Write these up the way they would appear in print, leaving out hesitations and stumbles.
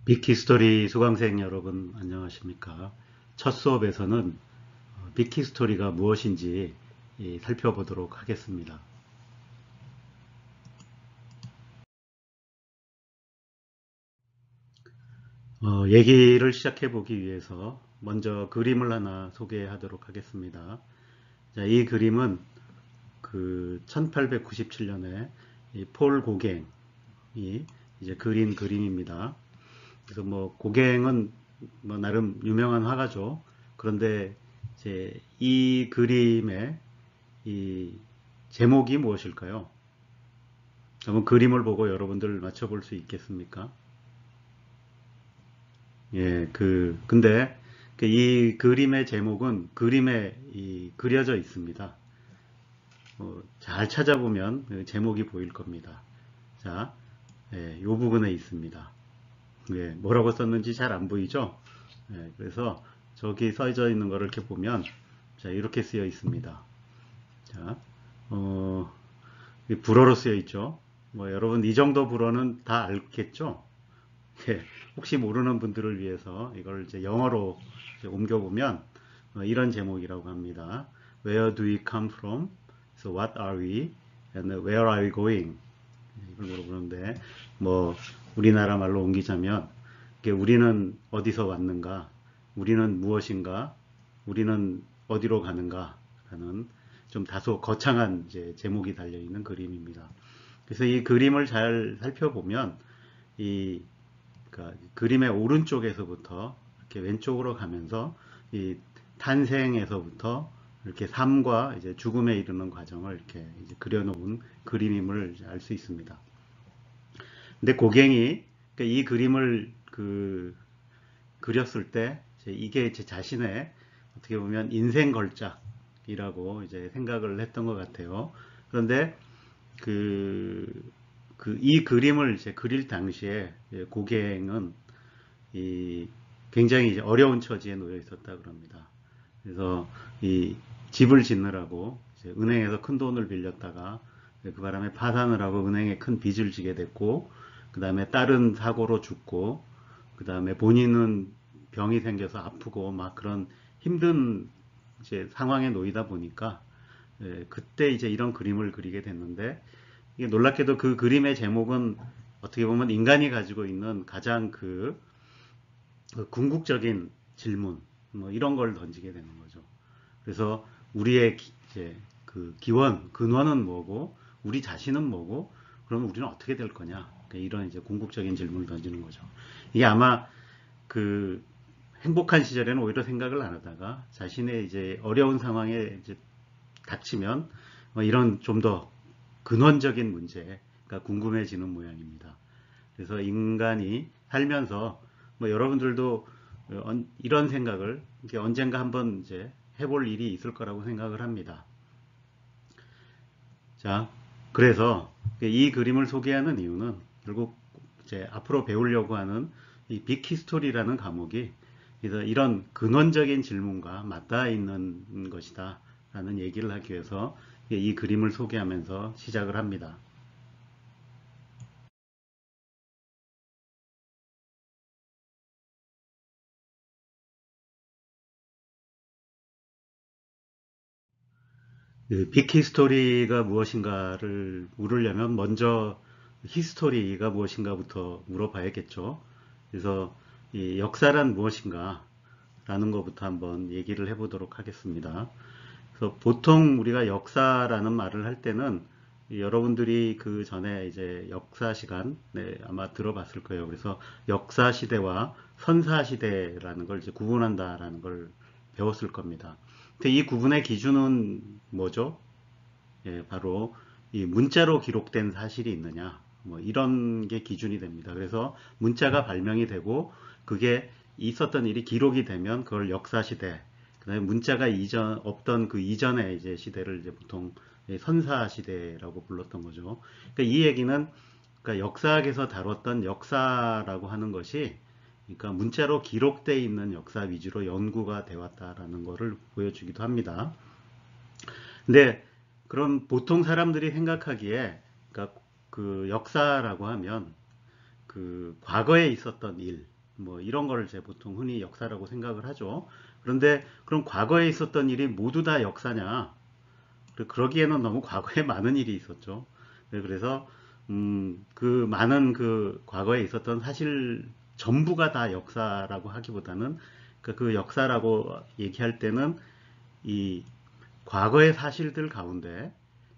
빅히스토리 수강생 여러분 안녕하십니까? 첫 수업에서는 빅히스토리가 무엇인지 살펴보도록 하겠습니다. 얘기를 시작해 보기 위해서 먼저 그림을 하나 소개하도록 하겠습니다. 자, 이 그림은 그 1897년에 폴 고갱이 이제 그린 그림입니다. 그래서 뭐 고갱은 뭐 나름 유명한 화가죠. 그런데 이제 이 그림의 이 제목이 무엇일까요? 한번 그림을 보고 여러분들 맞춰볼 수 있겠습니까? 예, 근데 이 그림의 제목은 그림에 그려져 있습니다. 잘 찾아보면 그 제목이 보일 겁니다. 자, 이 부분에 있습니다. 예, 뭐라고 썼는지 잘 안 보이죠? 예, 그래서 저기 써져 있는 거를 이렇게 보면 자, 이렇게 쓰여 있습니다. 자, 불어로 쓰여 있죠. 뭐 여러분 이 정도 불어는 다 알겠죠? 예, 혹시 모르는 분들을 위해서 이걸 이제 영어로 이제 옮겨보면 이런 제목이라고 합니다. Where do we come from? So what are we? And where are we going? 이걸 물어보는데 뭐 우리나라 말로 옮기자면 우리는 어디서 왔는가? 우리는 무엇인가? 우리는 어디로 가는가? 라는 좀 다소 거창한 이제 제목이 달려 있는 그림입니다. 그래서 이 그림을 잘 살펴보면 이 그러니까 그림의 오른쪽에서부터 이렇게 왼쪽으로 가면서 이 탄생에서부터 이렇게 삶과 이제 죽음에 이르는 과정을 이렇게 이제 그려놓은 그림임을 알 수 있습니다. 근데 고갱이 이 그림을 그렸을 때 이게 제 자신의 어떻게 보면 인생 걸작이라고 이제 생각을 했던 것 같아요. 그런데 이 그림을 이제 그릴 당시에 고갱은 굉장히 이제 어려운 처지에 놓여 있었다 그럽니다. 그래서 이 집을 짓느라고 이제 은행에서 큰 돈을 빌렸다가 그 바람에 파산을 하고 은행에 큰 빚을 지게 됐고, 그 다음에 딸은 사고로 죽고, 그 다음에 본인은 병이 생겨서 아프고 막 그런 힘든 이제 상황에 놓이다 보니까 그때 이제 이런 그림을 그리게 됐는데, 이게 놀랍게도 그 그림의 제목은 어떻게 보면 인간이 가지고 있는 가장 궁극적인 질문 뭐 이런 걸 던지게 되는 거죠. 그래서 우리의 이제 근원은 뭐고 우리 자신은 뭐고 그러면 우리는 어떻게 될 거냐, 이런 이제 궁극적인 질문을 던지는 거죠. 이게 아마 행복한 시절에는 오히려 생각을 안 하다가 자신의 이제 어려운 상황에 이제 닥치면 뭐 이런 좀 더 근원적인 문제가 궁금해지는 모양입니다. 그래서 인간이 살면서 뭐 여러분들도 이런 생각을 언젠가 한번 이제 해볼 일이 있을 거라고 생각을 합니다. 자, 그래서 이 그림을 소개하는 이유는 결국 이제 앞으로 배우려고 하는 이 빅히스토리라는 과목이 이런 근원적인 질문과 맞닿아 있는 것이다 라는 얘기를 하기 위해서 이 그림을 소개하면서 시작을 합니다. 빅히스토리가 무엇인가를 물으려면 먼저 히스토리가 무엇인가부터 물어봐야겠죠. 그래서 이 역사란 무엇인가 라는 것부터 한번 얘기를 해보도록 하겠습니다. 그래서 보통 우리가 역사라는 말을 할 때는 여러분들이 그 전에 이제 역사 시간 아마 들어봤을 거예요. 그래서 역사 시대와 선사 시대라는 걸 이제 구분한다라는 걸 배웠을 겁니다. 근데 이 구분의 기준은 뭐죠? 예, 바로 이 문자로 기록된 사실이 있느냐, 뭐 이런 게 기준이 됩니다. 그래서 문자가 발명이 되고 그게 있었던 일이 기록이 되면 그걸 역사 시대, 그다음에 문자가 없던 그 이전의 이제 시대를 이제 보통 선사 시대라고 불렀던 거죠. 그러니까 이 얘기는 그러니까 역사학에서 다뤘던 역사라고 하는 것이 그러니까 문자로 기록되어 있는 역사 위주로 연구가 되어 왔다라는 것을 보여주기도 합니다. 근데 그럼 보통 사람들이 생각하기에 그러니까 그 역사라고 하면 그 과거에 있었던 일, 뭐 이런 걸 이제 보통 흔히 역사라고 생각을 하죠. 그런데 그럼 과거에 있었던 일이 모두 다 역사냐? 그러기에는 너무 과거에 많은 일이 있었죠. 네, 그래서 그 많은 그 과거에 있었던 사실 전부가 다 역사라고 하기보다는 그 역사라고 얘기할 때는 이 과거의 사실들 가운데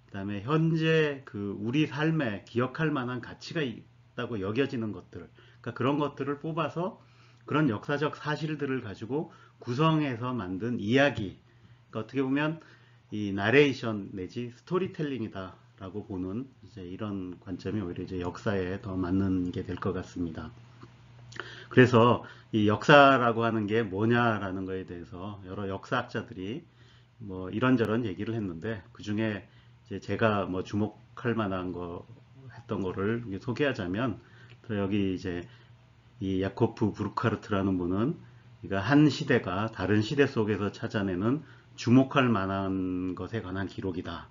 그다음에 현재 그 우리 삶에 기억할 만한 가치가 있다고 여겨지는 것들, 그러니까 그런 것들을 뽑아서 그런 역사적 사실들을 가지고 구성해서 만든 이야기, 그러니까 어떻게 보면 이 나레이션 내지 스토리텔링이다라고 보는 이제 이런 관점이 오히려 이제 역사에 더 맞는 게 될 것 같습니다. 그래서 이 역사라고 하는 게 뭐냐라는 거에 대해서 여러 역사학자들이 뭐 이런저런 얘기를 했는데 그 중에 이제 제가 뭐 주목할 만한 거 했던 거를 소개하자면 여기 이제 이 야코프 부르카르트라는 분은 그러니까 한 시대가 다른 시대 속에서 찾아내는 주목할 만한 것에 관한 기록이다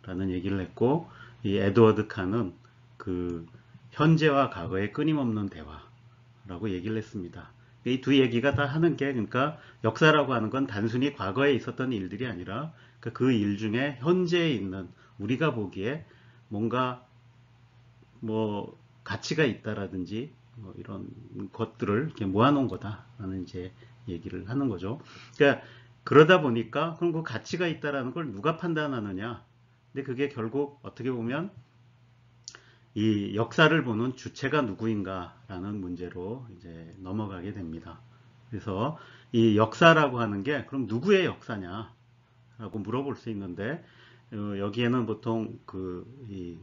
라는 얘기를 했고 이 에드워드 칸은 그 현재와 과거의 끊임없는 대화라고 얘기를 했습니다. 이 두 얘기가 다 하는 게 그러니까 역사라고 하는 건 단순히 과거에 있었던 일들이 아니라 그 일 중에 현재에 있는 우리가 보기에 뭔가 뭐 가치가 있다라든지 뭐 이런 것들을 이렇게 모아놓은 거다라는 이제 얘기를 하는 거죠. 그러니까 그러다 보니까 그럼 그 가치가 있다라는 걸 누가 판단하느냐? 근데 그게 결국 어떻게 보면 이 역사를 보는 주체가 누구인가라는 문제로 이제 넘어가게 됩니다. 그래서 이 역사라고 하는 게 그럼 누구의 역사냐라고 물어볼 수 있는데 여기에는 보통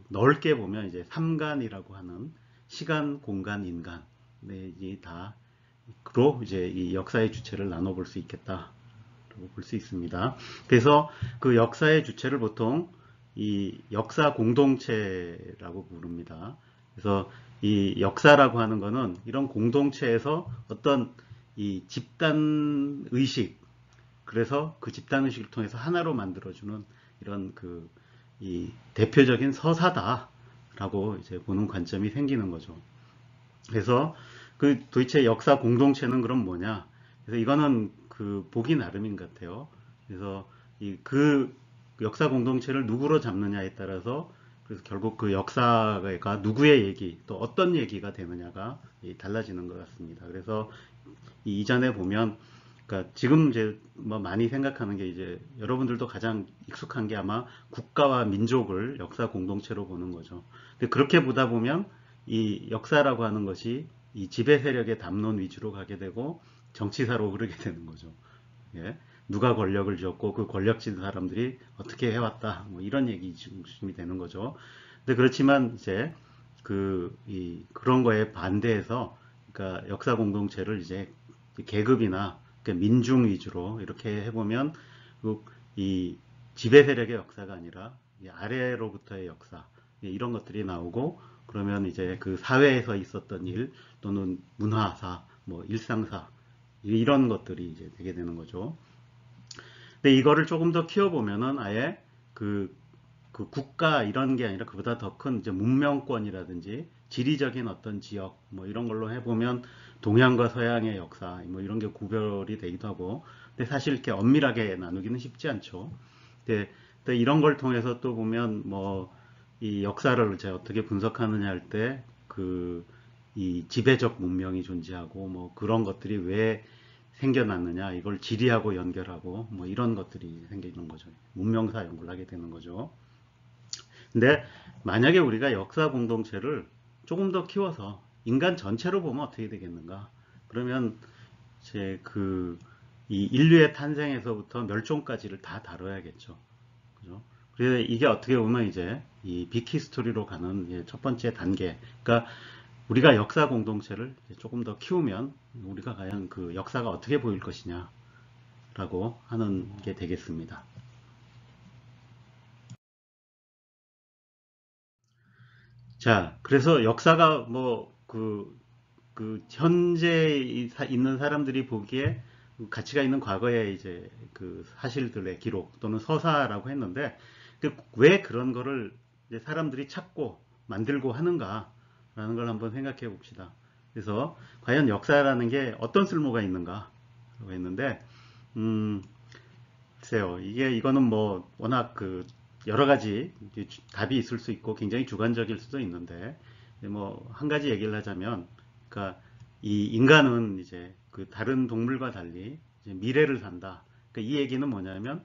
넓게 보면 이제 삼간이라고 하는 시간, 공간, 인간 이 다로 이제 이 역사의 주체를 나눠볼 수 있겠다라고 볼 수 있습니다. 그래서 그 역사의 주체를 보통 이 역사 공동체라고 부릅니다. 그래서 이 역사라고 하는 거는 이런 공동체에서 어떤 이 집단 의식, 그래서 그 집단 의식을 통해서 하나로 만들어주는 이런 이 대표적인 서사다라고 이제 보는 관점이 생기는 거죠. 그래서 그 도대체 역사 공동체는 그럼 뭐냐? 그래서 이거는 보기 나름인 것 같아요. 그래서 그 역사 공동체를 누구로 잡느냐에 따라서 그래서 결국 그 역사가 누구의 얘기 또 어떤 얘기가 되느냐가 달라지는 것 같습니다. 그래서 이전에 보면 그러니까 지금 이제 뭐 많이 생각하는 게 이제 여러분들도 가장 익숙한 게 아마 국가와 민족을 역사 공동체로 보는 거죠. 근데 그렇게 보다 보면 이 역사라고 하는 것이 이 지배 세력의 담론 위주로 가게 되고 정치사로 흐르게 되는 거죠. 예. 누가 권력을 쥐었고 그 권력진 사람들이 어떻게 해왔다 뭐 이런 얘기 중심이 되는 거죠. 근데 그렇지만 이제 그런 거에 반대해서 그러니까 역사 공동체를 이제 계급이나 그러니까 민중 위주로 이렇게 해보면 이 지배 세력의 역사가 아니라 아래로부터의 역사 이런 것들이 나오고 그러면 이제 그 사회에서 있었던 일 또는 문화사, 뭐 일상사 이런 것들이 이제 되게 되는 거죠. 근데 이거를 조금 더 키워보면은 아예 그 국가 이런 게 아니라 그보다 더 큰 이제 문명권이라든지 지리적인 어떤 지역 뭐 이런 걸로 해보면 동양과 서양의 역사 뭐 이런 게 구별이 되기도 하고 근데 사실 이렇게 엄밀하게 나누기는 쉽지 않죠. 근데 또 이런 걸 통해서 또 보면 뭐 이 역사를 제가 어떻게 분석하느냐 할 때 이 지배적 문명이 존재하고 뭐 그런 것들이 왜 생겨났느냐 이걸 지리하고 연결하고 뭐 이런 것들이 생기는 거죠. 문명사 연구를 하게 되는 거죠. 근데 만약에 우리가 역사 공동체를 조금 더 키워서 인간 전체로 보면 어떻게 되겠는가? 그러면 이제 이 인류의 탄생에서부터 멸종까지를 다 다뤄야겠죠. 그죠? 그래서 이게 어떻게 보면 이제 이 빅히스토리로 가는 첫 번째 단계. 그러니까 우리가 역사 공동체를 조금 더 키우면 우리가 과연 그 역사가 어떻게 보일 것이냐라고 하는 게 되겠습니다. 자, 그래서 역사가 뭐 현재 있는 사람들이 보기에 가치가 있는 과거의 이제 그 사실들의 기록 또는 서사라고 했는데 왜 그런 거를 이제 사람들이 찾고 만들고 하는가라는 걸 한번 생각해 봅시다. 그래서 과연 역사라는 게 어떤 쓸모가 있는가 라고 했는데, 글쎄요. 이거는 뭐 워낙 그 여러 가지 답이 있을 수 있고 굉장히 주관적일 수도 있는데, 뭐 한 가지 얘기를 하자면, 그러니까 이 인간은 이제 그 다른 동물과 달리 이제 미래를 산다. 그러니까 이 얘기는 뭐냐면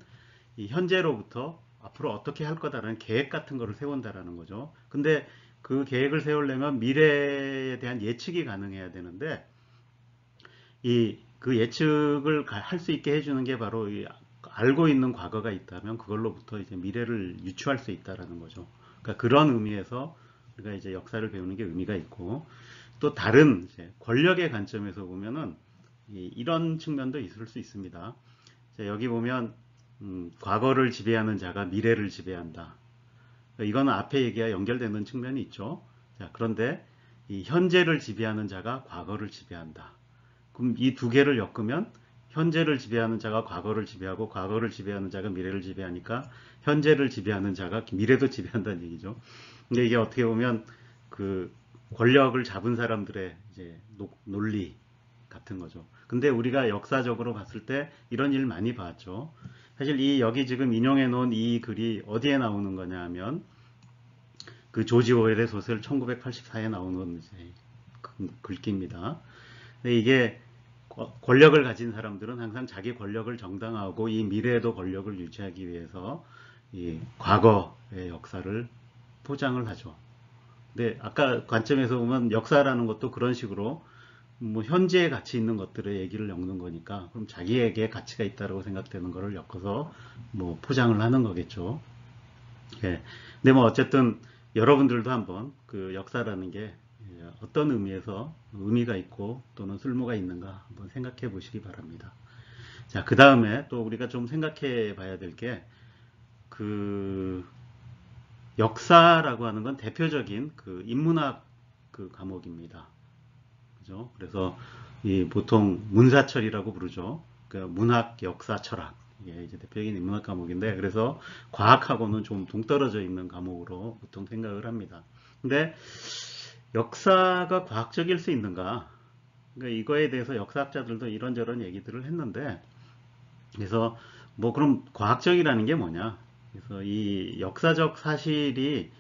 이 현재로부터 앞으로 어떻게 할 거다라는 계획 같은 거를 세운다라는 거죠. 근데 그 계획을 세우려면 미래에 대한 예측이 가능해야 되는데, 그 예측을 할 수 있게 해주는 게 바로 알고 있는 과거가 있다면 그걸로부터 이제 미래를 유추할 수 있다라는 거죠. 그러니까 그런 의미에서 우리가 이제 역사를 배우는 게 의미가 있고, 또 다른 이제 권력의 관점에서 보면은 이런 측면도 있을 수 있습니다. 여기 보면 과거를 지배하는 자가 미래를 지배한다. 이거는 앞에 얘기와 연결되는 측면이 있죠. 자, 그런데 이 현재를 지배하는 자가 과거를 지배한다. 그럼 이 두 개를 엮으면 현재를 지배하는 자가 과거를 지배하고 과거를 지배하는 자가 미래를 지배하니까 현재를 지배하는 자가 미래도 지배한다는 얘기죠. 근데 이게 어떻게 보면 그 권력을 잡은 사람들의 이제 논리 같은 거죠. 근데 우리가 역사적으로 봤을 때 이런 일 많이 봤죠. 사실 여기 지금 인용해 놓은 이 글이 어디에 나오는 거냐 하면 그 조지 오웰의 소설 1984에 나오는 이제 글귀입니다. 근데 이게 권력을 가진 사람들은 항상 자기 권력을 정당화하고 이 미래에도 권력을 유지하기 위해서 이 과거의 역사를 포장을 하죠. 근데 아까 관점에서 보면 역사라는 것도 그런 식으로 뭐 현재에 가치 있는 것들의 얘기를 엮는 거니까 그럼 자기에게 가치가 있다고 생각되는 거를 엮어서 뭐 포장을 하는 거겠죠. 예. 근데 뭐 어쨌든 여러분들도 한번 그 역사라는 게 어떤 의미에서 의미가 있고 또는 쓸모가 있는가 한번 생각해 보시기 바랍니다. 자, 그 다음에 또 우리가 좀 생각해 봐야 될 게 그 역사라고 하는 건 대표적인 그 인문학 그 과목입니다. 그죠? 그래서 보통 문사철이라고 부르죠. 그 문학, 역사, 철학. 이게 이제 대표적인 인문학 과목인데, 그래서 과학하고는 좀 동떨어져 있는 과목으로 보통 생각을 합니다. 근데 역사가 과학적일 수 있는가? 그러니까 이거에 대해서 역사학자들도 이런저런 얘기들을 했는데, 그래서 뭐 그럼 과학적이라는 게 뭐냐? 그래서 이 역사적 사실이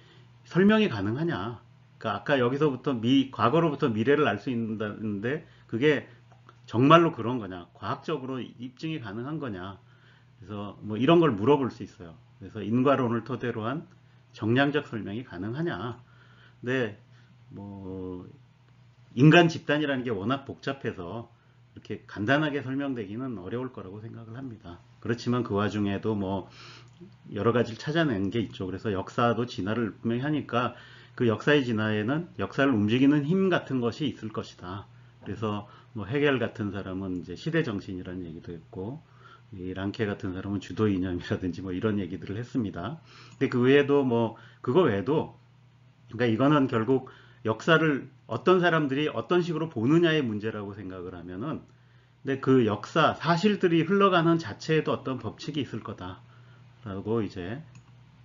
설명이 가능하냐? 그러니까 아까 여기서부터 과거로부터 미래를 알 수 있는데 그게 정말로 그런 거냐? 과학적으로 입증이 가능한 거냐? 그래서 뭐 이런 걸 물어볼 수 있어요. 그래서 인과론을 토대로 한 정량적 설명이 가능하냐? 근데 뭐 인간 집단이라는 게 워낙 복잡해서 이렇게 간단하게 설명되기는 어려울 거라고 생각을 합니다. 그렇지만 그 와중에도 뭐 여러 가지를 찾아낸 게 있죠. 그래서 역사도 진화를 분명히 하니까 그 역사의 진화에는 역사를 움직이는 힘 같은 것이 있을 것이다. 그래서 뭐 헤겔 같은 사람은 이제 시대 정신이라는 얘기도 했고, 이 랑케 같은 사람은 주도 이념이라든지 뭐 이런 얘기들을 했습니다. 근데 그 외에도 뭐 그거 외에도 그러니까 이거는 결국 역사를 어떤 사람들이 어떤 식으로 보느냐의 문제라고 생각을 하면은, 근데 그 역사 사실들이 흘러가는 자체에도 어떤 법칙이 있을 거다라고 이제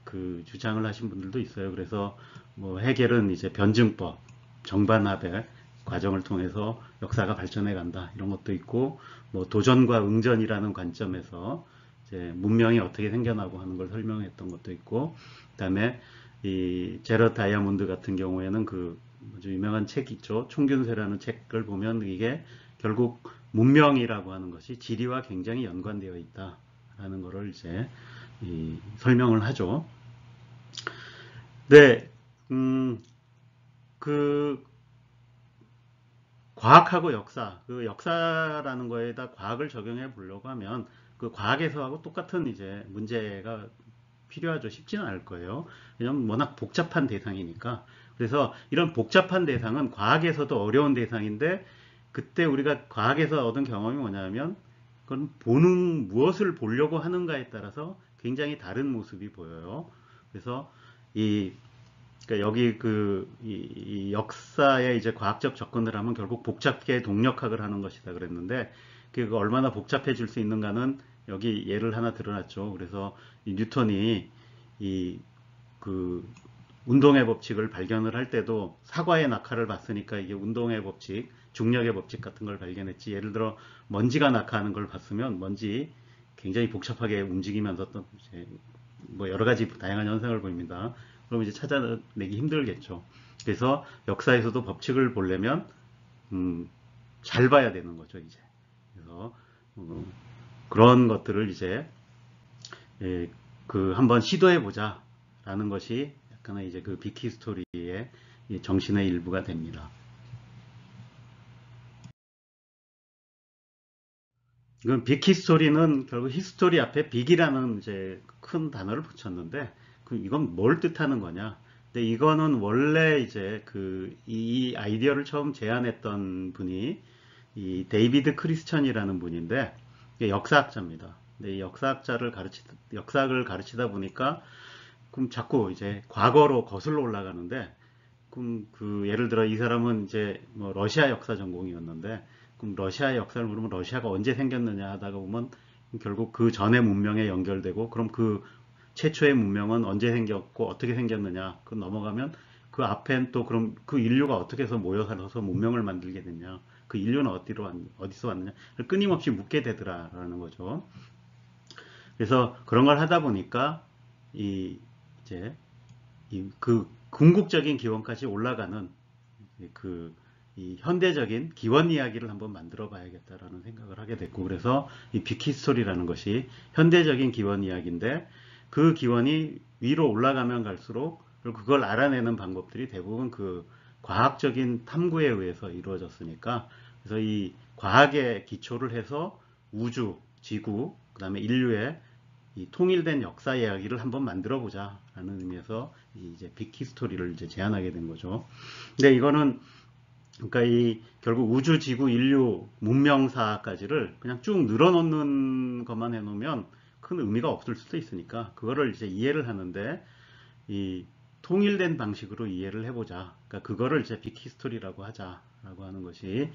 그 주장을 하신 분들도 있어요. 그래서 뭐 해결은 이제 변증법, 정반합의 과정을 통해서 역사가 발전해 간다 이런 것도 있고, 뭐 도전과 응전이라는 관점에서 이제 문명이 어떻게 생겨나고 하는 걸 설명했던 것도 있고, 그다음에 이 제럿 다이아몬드 같은 경우에는 그 아주 유명한 책 있죠. 총균세라는 책을 보면 이게 결국 문명이라고 하는 것이 지리와 굉장히 연관되어 있다라는 것을 이제 설명을 하죠. 네, 그 과학하고 역사, 그 역사라는 거에다 과학을 적용해 보려고 하면 그 과학에서하고 똑같은 이제 문제가 필요하죠. 쉽지는 않을 거예요. 왜냐하면 워낙 복잡한 대상이니까. 그래서 이런 복잡한 대상은 과학에서도 어려운 대상인데, 그때 우리가 과학에서 얻은 경험이 뭐냐면 그건 무엇을 보려고 하는가에 따라서 굉장히 다른 모습이 보여요. 그래서 그러니까 여기 이 역사에 이제 과학적 접근을 하면 결국 복잡게 동력학을 하는 것이다 그랬는데, 그 얼마나 복잡해질 수 있는가는 여기 예를 하나 들어놨죠. 그래서 이 뉴턴이 그 운동의 법칙을 발견을 할 때도 사과의 낙하를 봤으니까 이게 운동의 법칙, 중력의 법칙 같은 걸 발견했지. 예를 들어 먼지가 낙하하는 걸 봤으면 먼지 굉장히 복잡하게 움직이면서 또 이제 뭐 여러 가지 다양한 현상을 보입니다. 그럼 이제 찾아내기 힘들겠죠. 그래서 역사에서도 법칙을 보려면 잘 봐야 되는 거죠, 이제. 그래서 그런 것들을 이제 그 한번 시도해 보자라는 것이 약간의 이제 그 빅히스토리의 정신의 일부가 됩니다. 그 빅히스토리는 결국 히스토리 앞에 빅이라는 이제 큰 단어를 붙였는데 이건 뭘 뜻하는 거냐? 근데 이거는 원래 이제 이 아이디어를 처음 제안했던 분이 이 데이비드 크리스천이라는 분인데 역사학자입니다. 근데 이 역사학을 가르치다 보니까 그럼 자꾸 이제 과거로 거슬러 올라가는데 그럼 예를 들어 이 사람은 이제 뭐 러시아 역사 전공이었는데 그럼 러시아의 역사를 물으면 러시아가 언제 생겼느냐 하다가 보면 결국 그 전의 문명에 연결되고 그럼 그 최초의 문명은 언제 생겼고 어떻게 생겼느냐 그 넘어가면 그 앞엔 또 그럼 그 인류가 어떻게 해서 모여 살아서 문명을 만들게 됐냐 그 인류는 어디서 왔느냐 끊임없이 묻게 되더라라는 거죠. 그래서 그런 걸 하다 보니까 이제 그 궁극적인 기원까지 올라가는 이 현대적인 기원 이야기를 한번 만들어 봐야겠다라는 생각을 하게 됐고 그래서 이 빅히스토리라는 것이 현대적인 기원 이야기인데 그 기원이 위로 올라가면 갈수록 그걸 알아내는 방법들이 대부분 그 과학적인 탐구에 의해서 이루어졌으니까 그래서 이 과학에 기초를 해서 우주, 지구, 그 다음에 인류의 이 통일된 역사 이야기를 한번 만들어 보자라는 의미에서 이제 빅히스토리를 이제 제안하게 된 거죠. 근데 이거는 그러니까 결국 우주, 지구, 인류, 문명사까지를 그냥 쭉 늘어놓는 것만 해놓으면 큰 의미가 없을 수도 있으니까 그거를 이제 이해를 하는데 이 통일된 방식으로 이해를 해보자. 그러니까 그거를 이제 빅히스토리라고 하자라고 하는 것이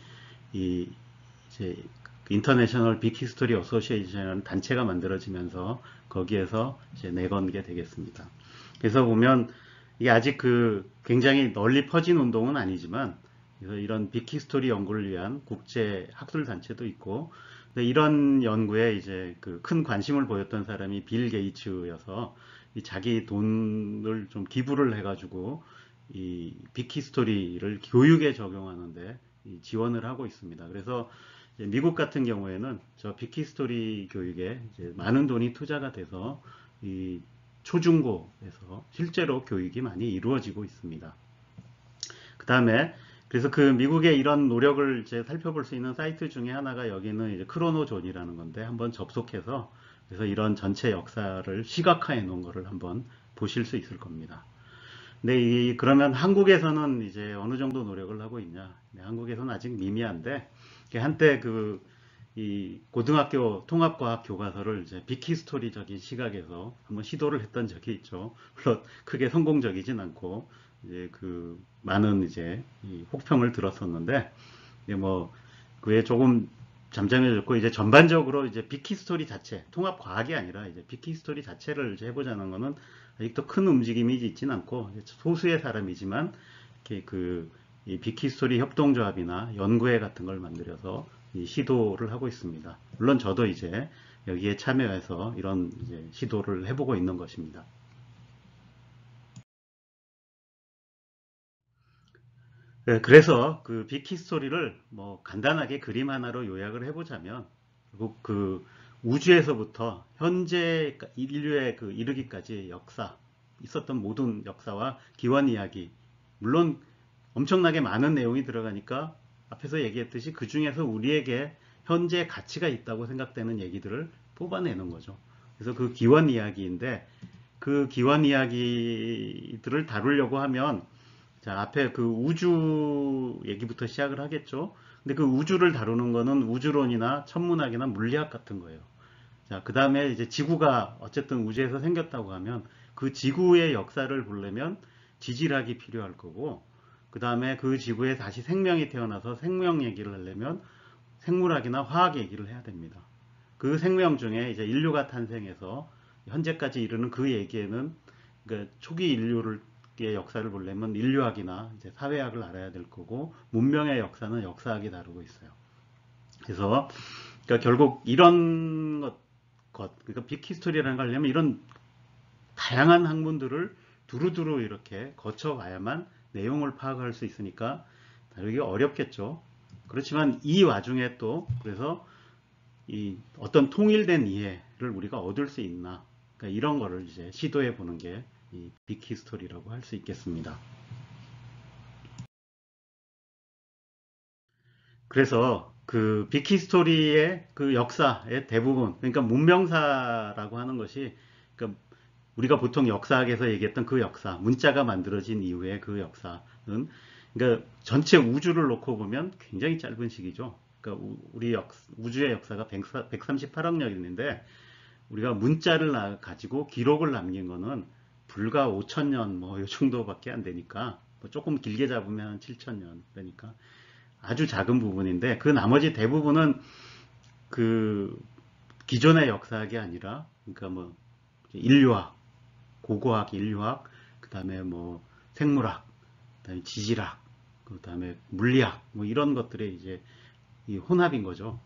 이제 인터내셔널 빅히스토리 어소시에이션이라는 단체가 만들어지면서 거기에서 이제 내건 게 되겠습니다. 그래서 보면 이게 아직 굉장히 널리 퍼진 운동은 아니지만 그래서 이런 빅히스토리 연구를 위한 국제 학술 단체도 있고 이런 연구에 이제 큰 관심을 보였던 사람이 빌 게이츠여서 자기 돈을 좀 기부를 해가지고 이 빅히스토리를 교육에 적용하는데 지원을 하고 있습니다. 그래서 미국 같은 경우에는 저 빅히스토리 교육에 이제 많은 돈이 투자가 돼서 이 초중고에서 실제로 교육이 많이 이루어지고 있습니다. 그 다음에 그래서 미국의 이런 노력을 이제 살펴볼 수 있는 사이트 중에 하나가 여기는 이제 크로노존이라는 건데 한번 접속해서 그래서 이런 전체 역사를 시각화해 놓은 거를 한번 보실 수 있을 겁니다. 근데 그러면 한국에서는 이제 어느 정도 노력을 하고 있냐? 한국에서는 아직 미미한데 한때 이 고등학교 통합과학 교과서를 이제 빅히스토리적인 시각에서 한번 시도를 했던 적이 있죠. 물론 크게 성공적이진 않고 이제 많은 이제 혹평을 들었었는데 뭐 그에 조금 잠잠해졌고 이제 전반적으로 이제 빅히스토리 자체 통합 과학이 아니라 이제 빅히스토리 자체를 이제 해보자는 거는 아직도 큰 움직임이 있진 않고 소수의 사람이지만 이렇게 이 빅히스토리 협동조합이나 연구회 같은 걸 만들어서 시도를 하고 있습니다. 물론 저도 이제 여기에 참여해서 이런 이제 시도를 해보고 있는 것입니다. 네, 그래서 빅히스토리를 뭐 간단하게 그림 하나로 요약을 해보자면 결국 우주에서부터 현재 인류에 이르기까지 역사 있었던 모든 역사와 기원 이야기 물론 엄청나게 많은 내용이 들어가니까 앞에서 얘기했듯이 그 중에서 우리에게 현재 가치가 있다고 생각되는 얘기들을 뽑아내는 거죠. 그래서 기원 이야기인데 그 기원 이야기들을 다루려고 하면 자, 앞에 우주 얘기부터 시작을 하겠죠. 근데 우주를 다루는 거는 우주론이나 천문학이나 물리학 같은 거예요. 자, 그 다음에 이제 지구가 어쨌든 우주에서 생겼다고 하면 그 지구의 역사를 보려면 지질학이 필요할 거고, 그 다음에 그 지구에 다시 생명이 태어나서 생명 얘기를 하려면 생물학이나 화학 얘기를 해야 됩니다. 그 생명 중에 이제 인류가 탄생해서 현재까지 이르는 그 얘기에는 그러니까 초기 인류를 과학의 역사를 보려면 인류학이나 이제 사회학을 알아야 될 거고, 문명의 역사는 역사학이 다루고 있어요. 그래서 그러니까 결국 이런 그러니까 빅히스토리라는 걸 하려면 이런 다양한 학문들을 두루두루 이렇게 거쳐가야만 내용을 파악할 수 있으니까 다루기 어렵겠죠. 그렇지만 이 와중에 또 그래서 이 어떤 통일된 이해를 우리가 얻을 수 있나, 그러니까 이런 거를 이제 시도해 보는 게 이 빅히스토리라고 할 수 있겠습니다. 그래서 그 빅히스토리의 그 역사의 대부분, 그러니까 문명사라고 하는 것이, 그러니까 우리가 보통 역사학에서 얘기했던 그 역사, 문자가 만들어진 이후의 그 역사는, 그러니까 전체 우주를 놓고 보면 굉장히 짧은 시기죠. 그러니까 우리 우주의 역사가 138억 년인데, 우리가 문자를 가지고 기록을 남긴 거는 불과 5천 년, 뭐, 이 정도밖에 안 되니까, 뭐 조금 길게 잡으면 7천 년, 그러니까 아주 작은 부분인데, 그 나머지 대부분은 그 기존의 역사학이 아니라, 그러니까 뭐, 인류학, 고고학, 인류학, 그 다음에 뭐, 생물학, 그 다음에 지질학, 그 다음에 물리학, 뭐 이런 것들의 이제 이 혼합인 거죠.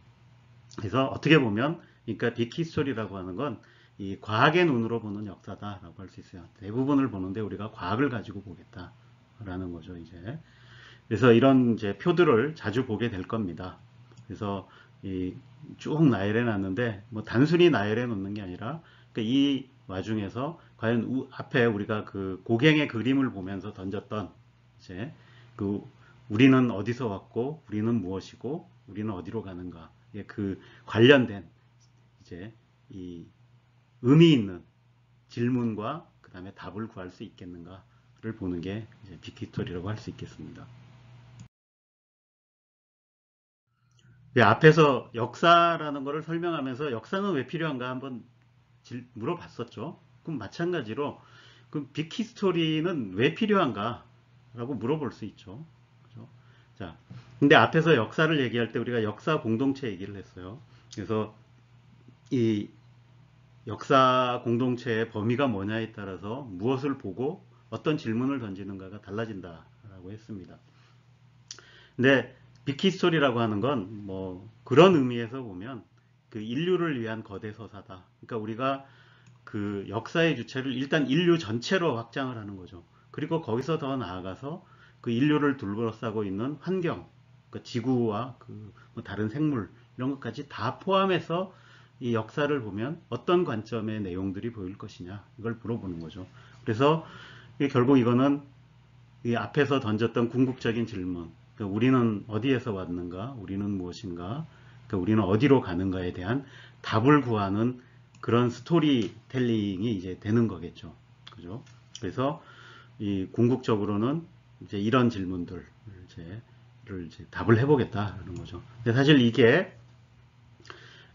그래서 어떻게 보면, 그러니까 빅히스토리라고 하는 건 이 과학의 눈으로 보는 역사다라고 할 수 있어요. 대부분을 보는데 우리가 과학을 가지고 보겠다라는 거죠, 이제. 그래서 이런 이제 표들을 자주 보게 될 겁니다. 그래서 쭉 나열해 놨는데, 뭐 단순히 나열해 놓는 게 아니라, 그러니까 이 와중에서 과연 앞에 우리가 그 고갱의 그림을 보면서 던졌던 이제 그 우리는 어디서 왔고 우리는 무엇이고 우리는 어디로 가는가, 그 관련된 이제 이 의미 있는 질문과 그 다음에 답을 구할 수 있겠는가를 보는 게 이제 빅히스토리라고 할 수 있겠습니다. 앞에서 역사라는 것을 설명하면서 역사는 왜 필요한가 한번 물어봤었죠. 그럼 마찬가지로 그럼 빅히스토리는 왜 필요한가? 라고 물어볼 수 있죠. 그죠? 자, 근데 앞에서 역사를 얘기할 때 우리가 역사 공동체 얘기를 했어요. 그래서 이 역사 공동체의 범위가 뭐냐에 따라서 무엇을 보고 어떤 질문을 던지는가가 달라진다라고 했습니다. 근데 빅히스토리라고 하는 건 뭐 그런 의미에서 보면 그 인류를 위한 거대 서사다. 그러니까 우리가 그 역사의 주체를 일단 인류 전체로 확장을 하는 거죠. 그리고 거기서 더 나아가서 그 인류를 둘러싸고 있는 환경, 그 지구와 그뭐 다른 생물 이런 것까지 다 포함해서 이 역사를 보면 어떤 관점의 내용들이 보일 것이냐 이걸 물어보는 거죠. 그래서 결국 이거는 이 앞에서 던졌던 궁극적인 질문, 그러니까 우리는 어디에서 왔는가, 우리는 무엇인가, 그러니까 우리는 어디로 가는가에 대한 답을 구하는 그런 스토리텔링이 이제 되는 거겠죠. 그죠? 그래서 이 궁극적으로는 이제 이런 질문들을 이제 답을 해보겠다는 거죠. 근데 사실 이게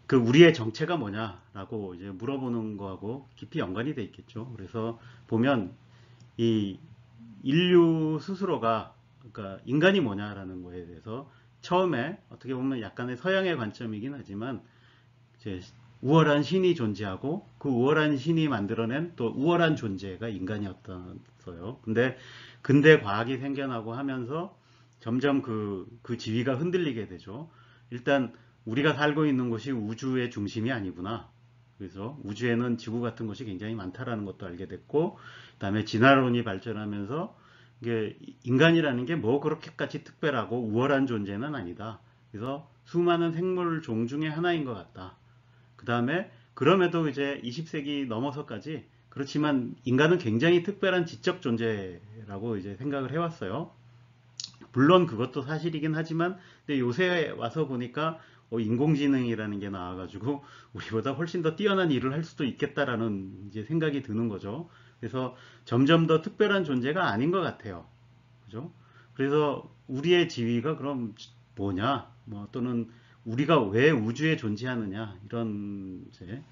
그 우리의 정체가 뭐냐라고 이제 물어보는 거하고 깊이 연관이 돼 있겠죠. 그래서 보면 이 인류 스스로가, 그러니까 인간이 뭐냐라는 거에 대해서 처음에 어떻게 보면 약간의 서양의 관점이긴 하지만 이제 우월한 신이 존재하고 그 우월한 신이 만들어낸 또 우월한 존재가 인간이었어요. 근데 근대 과학이 생겨나고 하면서 점점 그 지위가 흔들리게 되죠. 일단 우리가 살고 있는 곳이 우주의 중심이 아니구나. 그래서 우주에는 지구 같은 것이 굉장히 많다라는 것도 알게 됐고, 그다음에 진화론이 발전하면서 이게 인간이라는 게 뭐 그렇게까지 특별하고 우월한 존재는 아니다. 그래서 수많은 생물 종 중에 하나인 것 같다. 그 다음에 그럼에도 이제 20세기 넘어서까지 그렇지만 인간은 굉장히 특별한 지적 존재라고 이제 생각을 해왔어요. 물론 그것도 사실이긴 하지만 근데 요새 와서 보니까 인공지능이라는 게 나와가지고 우리보다 훨씬 더 뛰어난 일을 할 수도 있겠다라는 이제 생각이 드는 거죠. 그래서 점점 더 특별한 존재가 아닌 것 같아요. 그죠? 그래서 우리의 지위가 그럼 뭐냐? 뭐 또는 우리가 왜 우주에 존재하느냐? 이런 이제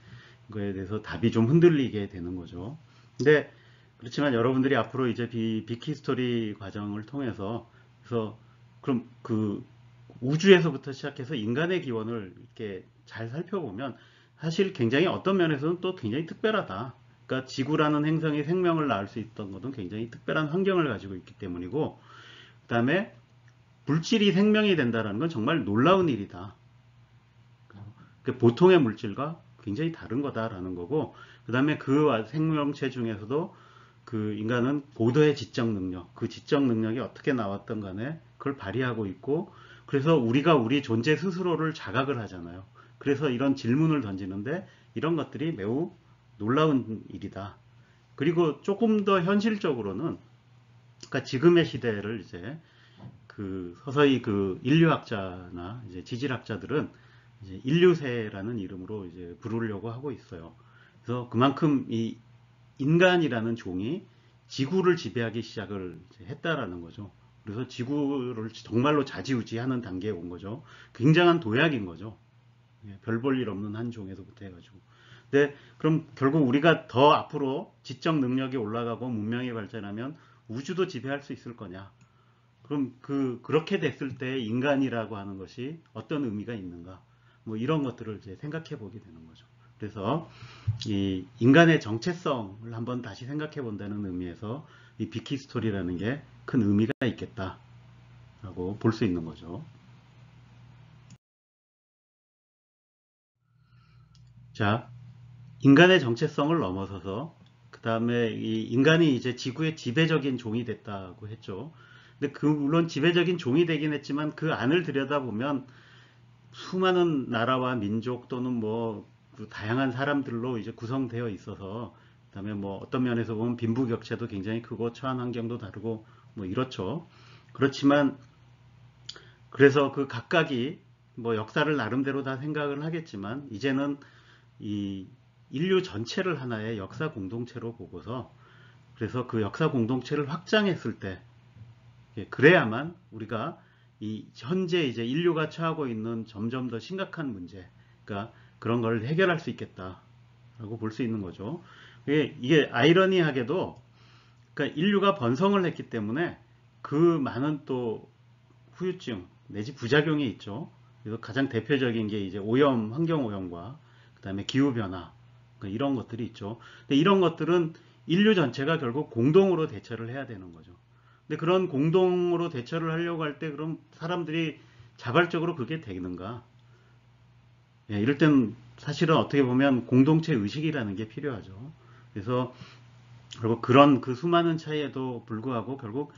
거에 대해서 답이 좀 흔들리게 되는 거죠. 근데 그렇지만 여러분들이 앞으로 이제 빅히스토리 과정을 통해서 그래서 그럼 그 우주에서부터 시작해서 인간의 기원을 이렇게 잘 살펴보면 사실 굉장히 어떤 면에서는 또 굉장히 특별하다. 그러니까 지구라는 행성이 생명을 낳을 수 있던 것은 굉장히 특별한 환경을 가지고 있기 때문이고, 그 다음에 물질이 생명이 된다는 건 정말 놀라운 일이다. 보통의 물질과 굉장히 다른 거다라는 거고, 그 다음에 그 생명체 중에서도 그 인간은 고도의 지적 능력, 그 지적 능력이 어떻게 나왔던 간에 그걸 발휘하고 있고, 그래서 우리가 우리 존재 스스로를 자각을 하잖아요. 그래서 이런 질문을 던지는데 이런 것들이 매우 놀라운 일이다. 그리고 조금 더 현실적으로는, 그러니까 지금의 시대를 이제 그 서서히 그 인류학자나 이제 지질학자들은 이제 인류세라는 이름으로 이제 부르려고 하고 있어요. 그래서 그만큼 이 인간이라는 종이 지구를 지배하기 시작을 했다라는 거죠. 그래서 지구를 정말로 좌지우지하는 단계에 온 거죠. 굉장한 도약인 거죠. 별 볼 일 없는 한 종에서부터 해가지고. 근데 그럼 결국 우리가 더 앞으로 지적 능력이 올라가고 문명이 발전하면 우주도 지배할 수 있을 거냐? 그럼 그렇게 됐을 때 인간이라고 하는 것이 어떤 의미가 있는가? 뭐 이런 것들을 이제 생각해 보게 되는 거죠. 그래서 이 인간의 정체성을 한번 다시 생각해 본다는 의미에서 이 비키 스토리라는 게 큰 의미가 있겠다라고 볼 수 있는 거죠. 자, 인간의 정체성을 넘어서서 그 다음에 이 인간이 이제 지구의 지배적인 종이 됐다고 했죠. 근데 물론 지배적인 종이 되긴 했지만 그 안을 들여다보면 수많은 나라와 민족 또는 뭐그 다양한 사람들로 이제 구성되어 있어서, 그다음에 뭐 어떤 면에서 보면 빈부격차도 굉장히 크고 처한 환경도 다르고 뭐 이렇죠. 그렇지만 그래서 그 각각이 뭐 역사를 나름대로 다 생각을 하겠지만 이제는 이 인류 전체를 하나의 역사 공동체로 보고서, 그래서 그 역사 공동체를 확장했을 때 그래야만 우리가 이 현재 이제 인류가 처하고 있는 점점 더 심각한 문제, 그러니까 그런 걸 해결할 수 있겠다라고 볼 수 있는 거죠. 이게 아이러니하게도, 그러니까 인류가 번성을 했기 때문에 그 많은 또 후유증 내지 부작용이 있죠. 그래서 가장 대표적인 게 이제 오염, 환경 오염과 그다음에 기후 변화, 그러니까 이런 것들이 있죠. 근데 이런 것들은 인류 전체가 결국 공동으로 대처를 해야 되는 거죠. 근데 그런 공동으로 대처를 하려고 할 때 그럼 사람들이 자발적으로 그게 되는가? 예, 이럴 땐 사실은 어떻게 보면 공동체 의식이라는 게 필요하죠. 그래서 결국 그런 그 수많은 차이에도 불구하고 결국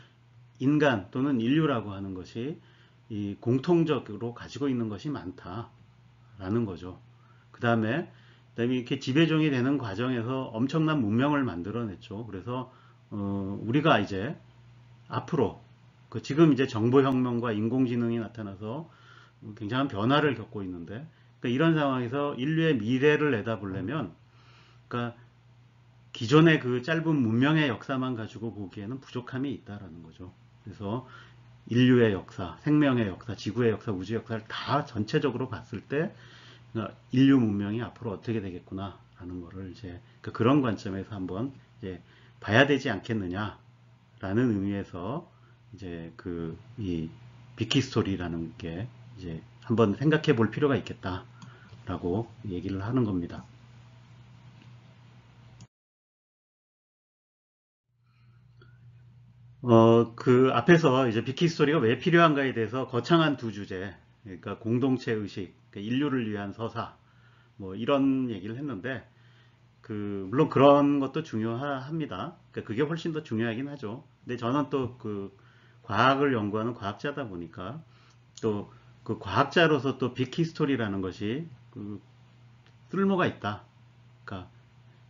인간 또는 인류라고 하는 것이 이 공통적으로 가지고 있는 것이 많다라는 거죠. 그다음에 이렇게 지배종이 되는 과정에서 엄청난 문명을 만들어냈죠. 그래서 우리가 이제 앞으로 지금 이제 정보혁명과 인공지능이 나타나서 굉장한 변화를 겪고 있는데, 그러니까 이런 상황에서 인류의 미래를 내다보려면, 그러니까 기존의 그 짧은 문명의 역사만 가지고 보기에는 부족함이 있다라는 거죠. 그래서 인류의 역사, 생명의 역사, 지구의 역사, 우주 역사를 다 전체적으로 봤을 때 인류 문명이 앞으로 어떻게 되겠구나라는 거를 이제 그런 관점에서 한번 이제 봐야 되지 않겠느냐라는 의미에서 이제 이 비키 스토리라는 게 이제 한번 생각해 볼 필요가 있겠다라고 얘기를 하는 겁니다. 그 앞에서 이제 비키 스토리가 왜 필요한가에 대해서 거창한 두 주제, 그러니까 공동체 의식, 그러니까 인류를 위한 서사, 뭐 이런 얘기를 했는데, 물론 그런 것도 중요합니다. 그러니까 그게 훨씬 더 중요하긴 하죠. 근데 저는 또 과학을 연구하는 과학자다 보니까 또 그 과학자로서 또 빅 히스토리라는 것이 쓸모가 있다. 그러니까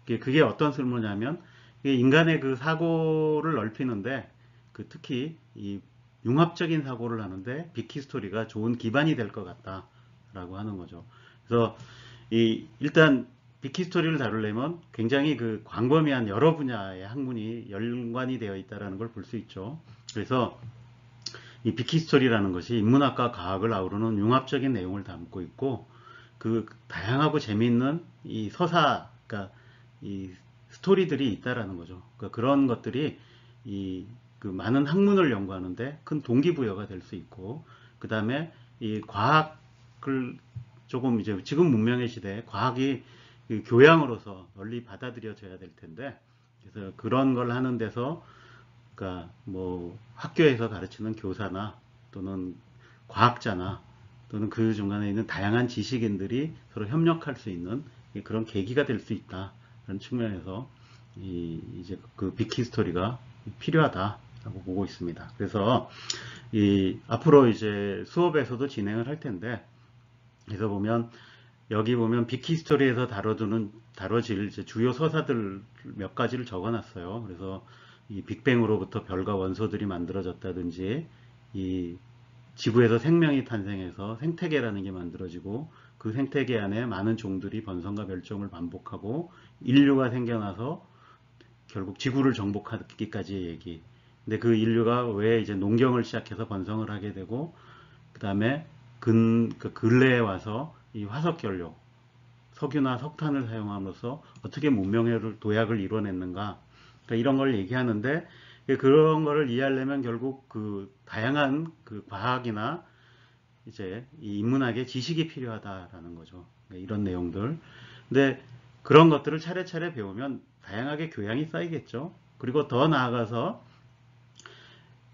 그게 어떤 쓸모냐면 인간의 그 사고를 넓히는데 특히 이 융합적인 사고를 하는데 빅 히스토리가 좋은 기반이 될 것 같다라고 하는 거죠. 그래서 일단 빅 히스토리를 다루려면 굉장히 광범위한 여러 분야의 학문이 연관이 되어 있다는 걸 볼 수 있죠. 그래서 이 빅 히스토리라는 것이 인문학과 과학을 아우르는 융합적인 내용을 담고 있고, 다양하고 재미있는 이 서사, 그러니까 이 스토리들이 있다라는 거죠. 그러니까 그런 것들이 많은 학문을 연구하는데 큰 동기부여가 될 수 있고, 그 다음에 이 과학을 조금 이제 지금 문명의 시대에 과학이 그 교양으로서 널리 받아들여져야 될 텐데, 그래서 그런 걸 하는 데서, 그러니까 뭐 학교에서 가르치는 교사나 또는 과학자나 또는 그 중간에 있는 다양한 지식인들이 서로 협력할 수 있는 그런 계기가 될 수 있다라는 측면에서 이제 그 빅히스토리가 필요하다라고 보고 있습니다. 그래서 앞으로 이제 수업에서도 진행을 할 텐데, 그래서 보면 여기 보면 빅히스토리에서 다뤄질 이제 주요 서사들 몇 가지를 적어놨어요. 그래서 이 빅뱅으로부터 별과 원소들이 만들어졌다든지, 이 지구에서 생명이 탄생해서 생태계라는 게 만들어지고, 그 생태계 안에 많은 종들이 번성과 멸종을 반복하고 인류가 생겨나서 결국 지구를 정복하기까지의 얘기. 근데 그 인류가 왜 이제 농경을 시작해서 번성을 하게 되고, 그 다음에 그 근래에 와서 이 화석연료, 석유나 석탄을 사용함으로써 어떻게 문명의 도약을 이뤄냈는가. 그러니까 이런 걸 얘기하는데, 그런 거를 이해하려면 결국 그 다양한 그 과학이나 이제 이 인문학의 지식이 필요하다라는 거죠. 그러니까 이런 내용들. 근데 그런 것들을 차례차례 배우면 다양하게 교양이 쌓이겠죠. 그리고 더 나아가서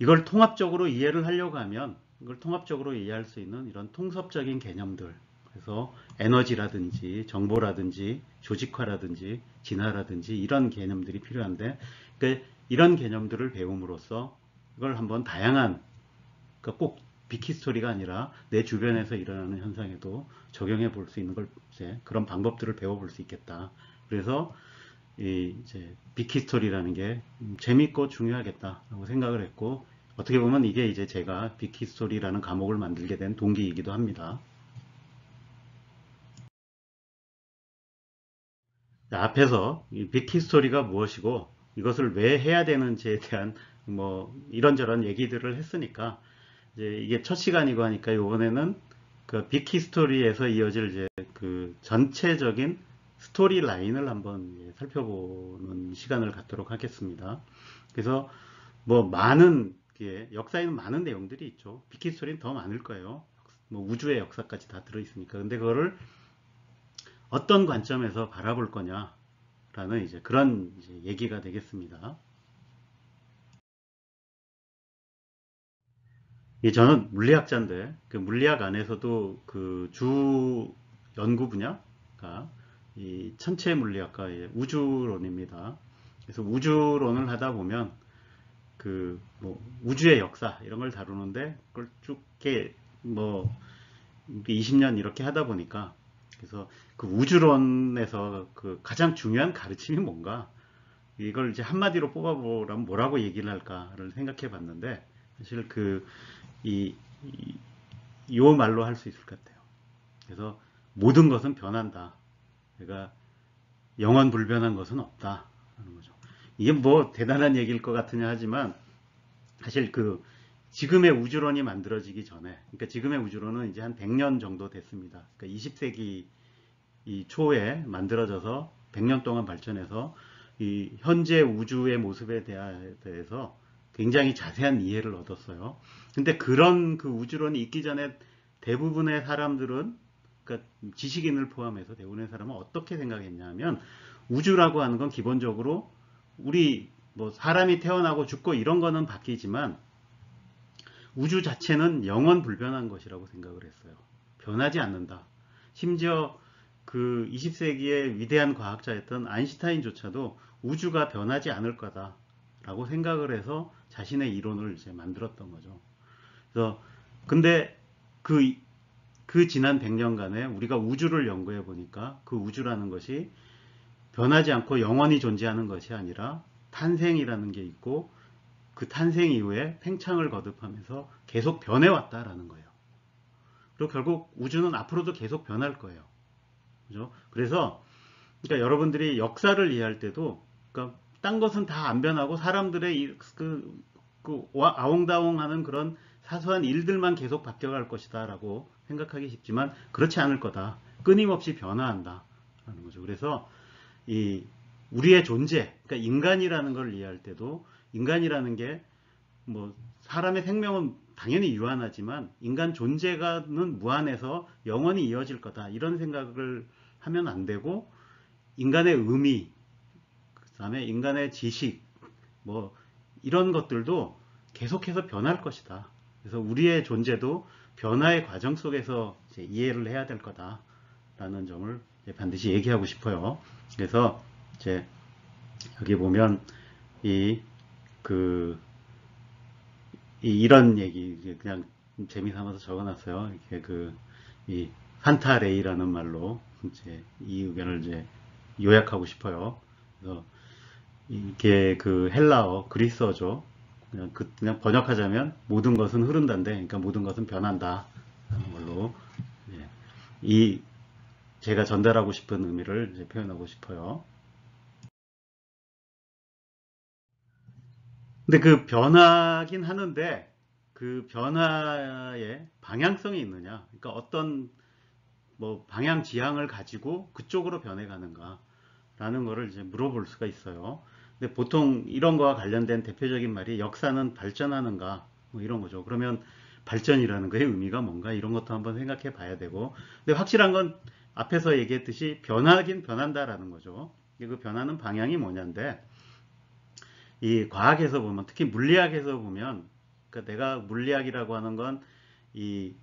이걸 통합적으로 이해를 하려고 하면 이걸 통합적으로 이해할 수 있는 이런 통섭적인 개념들, 그래서 에너지라든지 정보라든지 조직화라든지 진화라든지 이런 개념들이 필요한데, 그러니까 이런 개념들을 배움으로써 이걸 한번 다양한, 그러니까 꼭 빅히스토리가 아니라 내 주변에서 일어나는 현상에도 적용해 볼 수 있는 걸 이제 그런 방법들을 배워볼 수 있겠다. 그래서 이제 빅히스토리라는 게 재밌고 중요하겠다라고 생각을 했고, 어떻게 보면 이게 이제 제가 빅히스토리라는 과목을 만들게 된 동기이기도 합니다. 앞에서 이 빅히스토리가 무엇이고 이것을 왜 해야 되는지에 대한 뭐 이런저런 얘기들을 했으니까, 이제 이게 첫 시간이고 하니까 이번에는 그 빅히스토리에서 이어질 이제 그 전체적인 스토리 라인을 한번 살펴보는 시간을 갖도록 하겠습니다. 그래서 뭐 많은 역사에는 많은 내용들이 있죠. 빅히스토리는 더 많을 거예요. 뭐 우주의 역사까지 다 들어있으니까. 근데 그거를 어떤 관점에서 바라볼 거냐라는 이제 그런 이제 얘기가 되겠습니다. 저는 물리학자인데 그 물리학 안에서도 그 주 연구 분야가 이 천체 물리학과 우주론입니다. 그래서 우주론을 하다 보면 그 뭐 우주의 역사 이런 걸 다루는데, 그걸 쭉 이렇게 뭐 20년 이렇게 하다 보니까, 그래서 그 우주론에서 그 가장 중요한 가르침이 뭔가, 이걸 이제 한마디로 뽑아보라면 뭐라고 얘기를 할까를 생각해 봤는데, 사실 이, 요 말로 할 수 있을 것 같아요. 그래서 모든 것은 변한다. 그러니까 영원 불변한 것은 없다. 하는 거죠. 이게 뭐 대단한 얘기일 것 같으냐 하지만, 사실 지금의 우주론이 만들어지기 전에, 그러니까 지금의 우주론은 이제 한 100년 정도 됐습니다. 그러니까 20세기 초에 만들어져서 100년 동안 발전해서 이 현재 우주의 모습에 대해서 굉장히 자세한 이해를 얻었어요. 근데 그런 그 우주론이 있기 전에 대부분의 사람들은, 그러니까 지식인을 포함해서 대부분의 사람은 어떻게 생각했냐면, 우주라고 하는 건 기본적으로 우리 뭐 사람이 태어나고 죽고 이런 거는 바뀌지만 우주 자체는 영원 불변한 것이라고 생각을 했어요. 변하지 않는다. 심지어 그 20세기의 위대한 과학자였던 아인슈타인조차도 우주가 변하지 않을 거다라고 생각을 해서 자신의 이론을 이제 만들었던 거죠. 그래서 근데 그 지난 100년간에 우리가 우주를 연구해 보니까 그 우주라는 것이 변하지 않고 영원히 존재하는 것이 아니라 탄생이라는 게 있고, 그 탄생 이후에 팽창을 거듭하면서 계속 변해왔다라는 거예요. 그리고 결국 우주는 앞으로도 계속 변할 거예요. 그죠? 그래서 그러니까 여러분들이 역사를 이해할 때도, 그러니까 딴 것은 다 안 변하고 사람들의 아웅다웅하는 그런 사소한 일들만 계속 바뀌어갈 것이다 라고 생각하기 쉽지만, 그렇지 않을 거다. 끊임없이 변화한다 라는 거죠. 그래서 우리의 존재, 그러니까 인간이라는 걸 이해할 때도, 인간이라는 게 뭐 사람의 생명은 당연히 유한하지만 인간 존재가는 무한해서 영원히 이어질 거다, 이런 생각을 하면 안 되고, 인간의 의미, 그다음에 인간의 지식, 뭐 이런 것들도 계속해서 변할 것이다. 그래서 우리의 존재도 변화의 과정 속에서 이제 이해를 해야 될 거다라는 점을 반드시 얘기하고 싶어요. 그래서 이제 여기 보면 이런 얘기 그냥 재미삼아서 적어놨어요. 이렇게 이 판타레이라는 말로 이제 이 의견을 이제 요약하고 싶어요. 그래서 이게 그 헬라어, 그리스어죠. 그냥 번역하자면 모든 것은 흐른다인데, 그러니까 모든 것은 변한다. 라는 걸로 예, 이 제가 전달하고 싶은 의미를 이제 표현하고 싶어요. 근데 그 변하긴 하는데 그 변화에 방향성이 있느냐? 그러니까 어떤 뭐 방향 지향을 가지고 그쪽으로 변해가는가? 라는 거를 이제 물어볼 수가 있어요. 근데 보통 이런 거와 관련된 대표적인 말이 역사는 발전하는가? 뭐 이런 거죠. 그러면 발전이라는 거의 의미가 뭔가 이런 것도 한번 생각해 봐야 되고. 근데 확실한 건 앞에서 얘기했듯이 변하긴 변한다라는 거죠. 그 변하는 방향이 뭐냐인데 이 과학에서 보면 특히 물리학에서 보면 그러니까 내가 물리학이라고 하는 건 이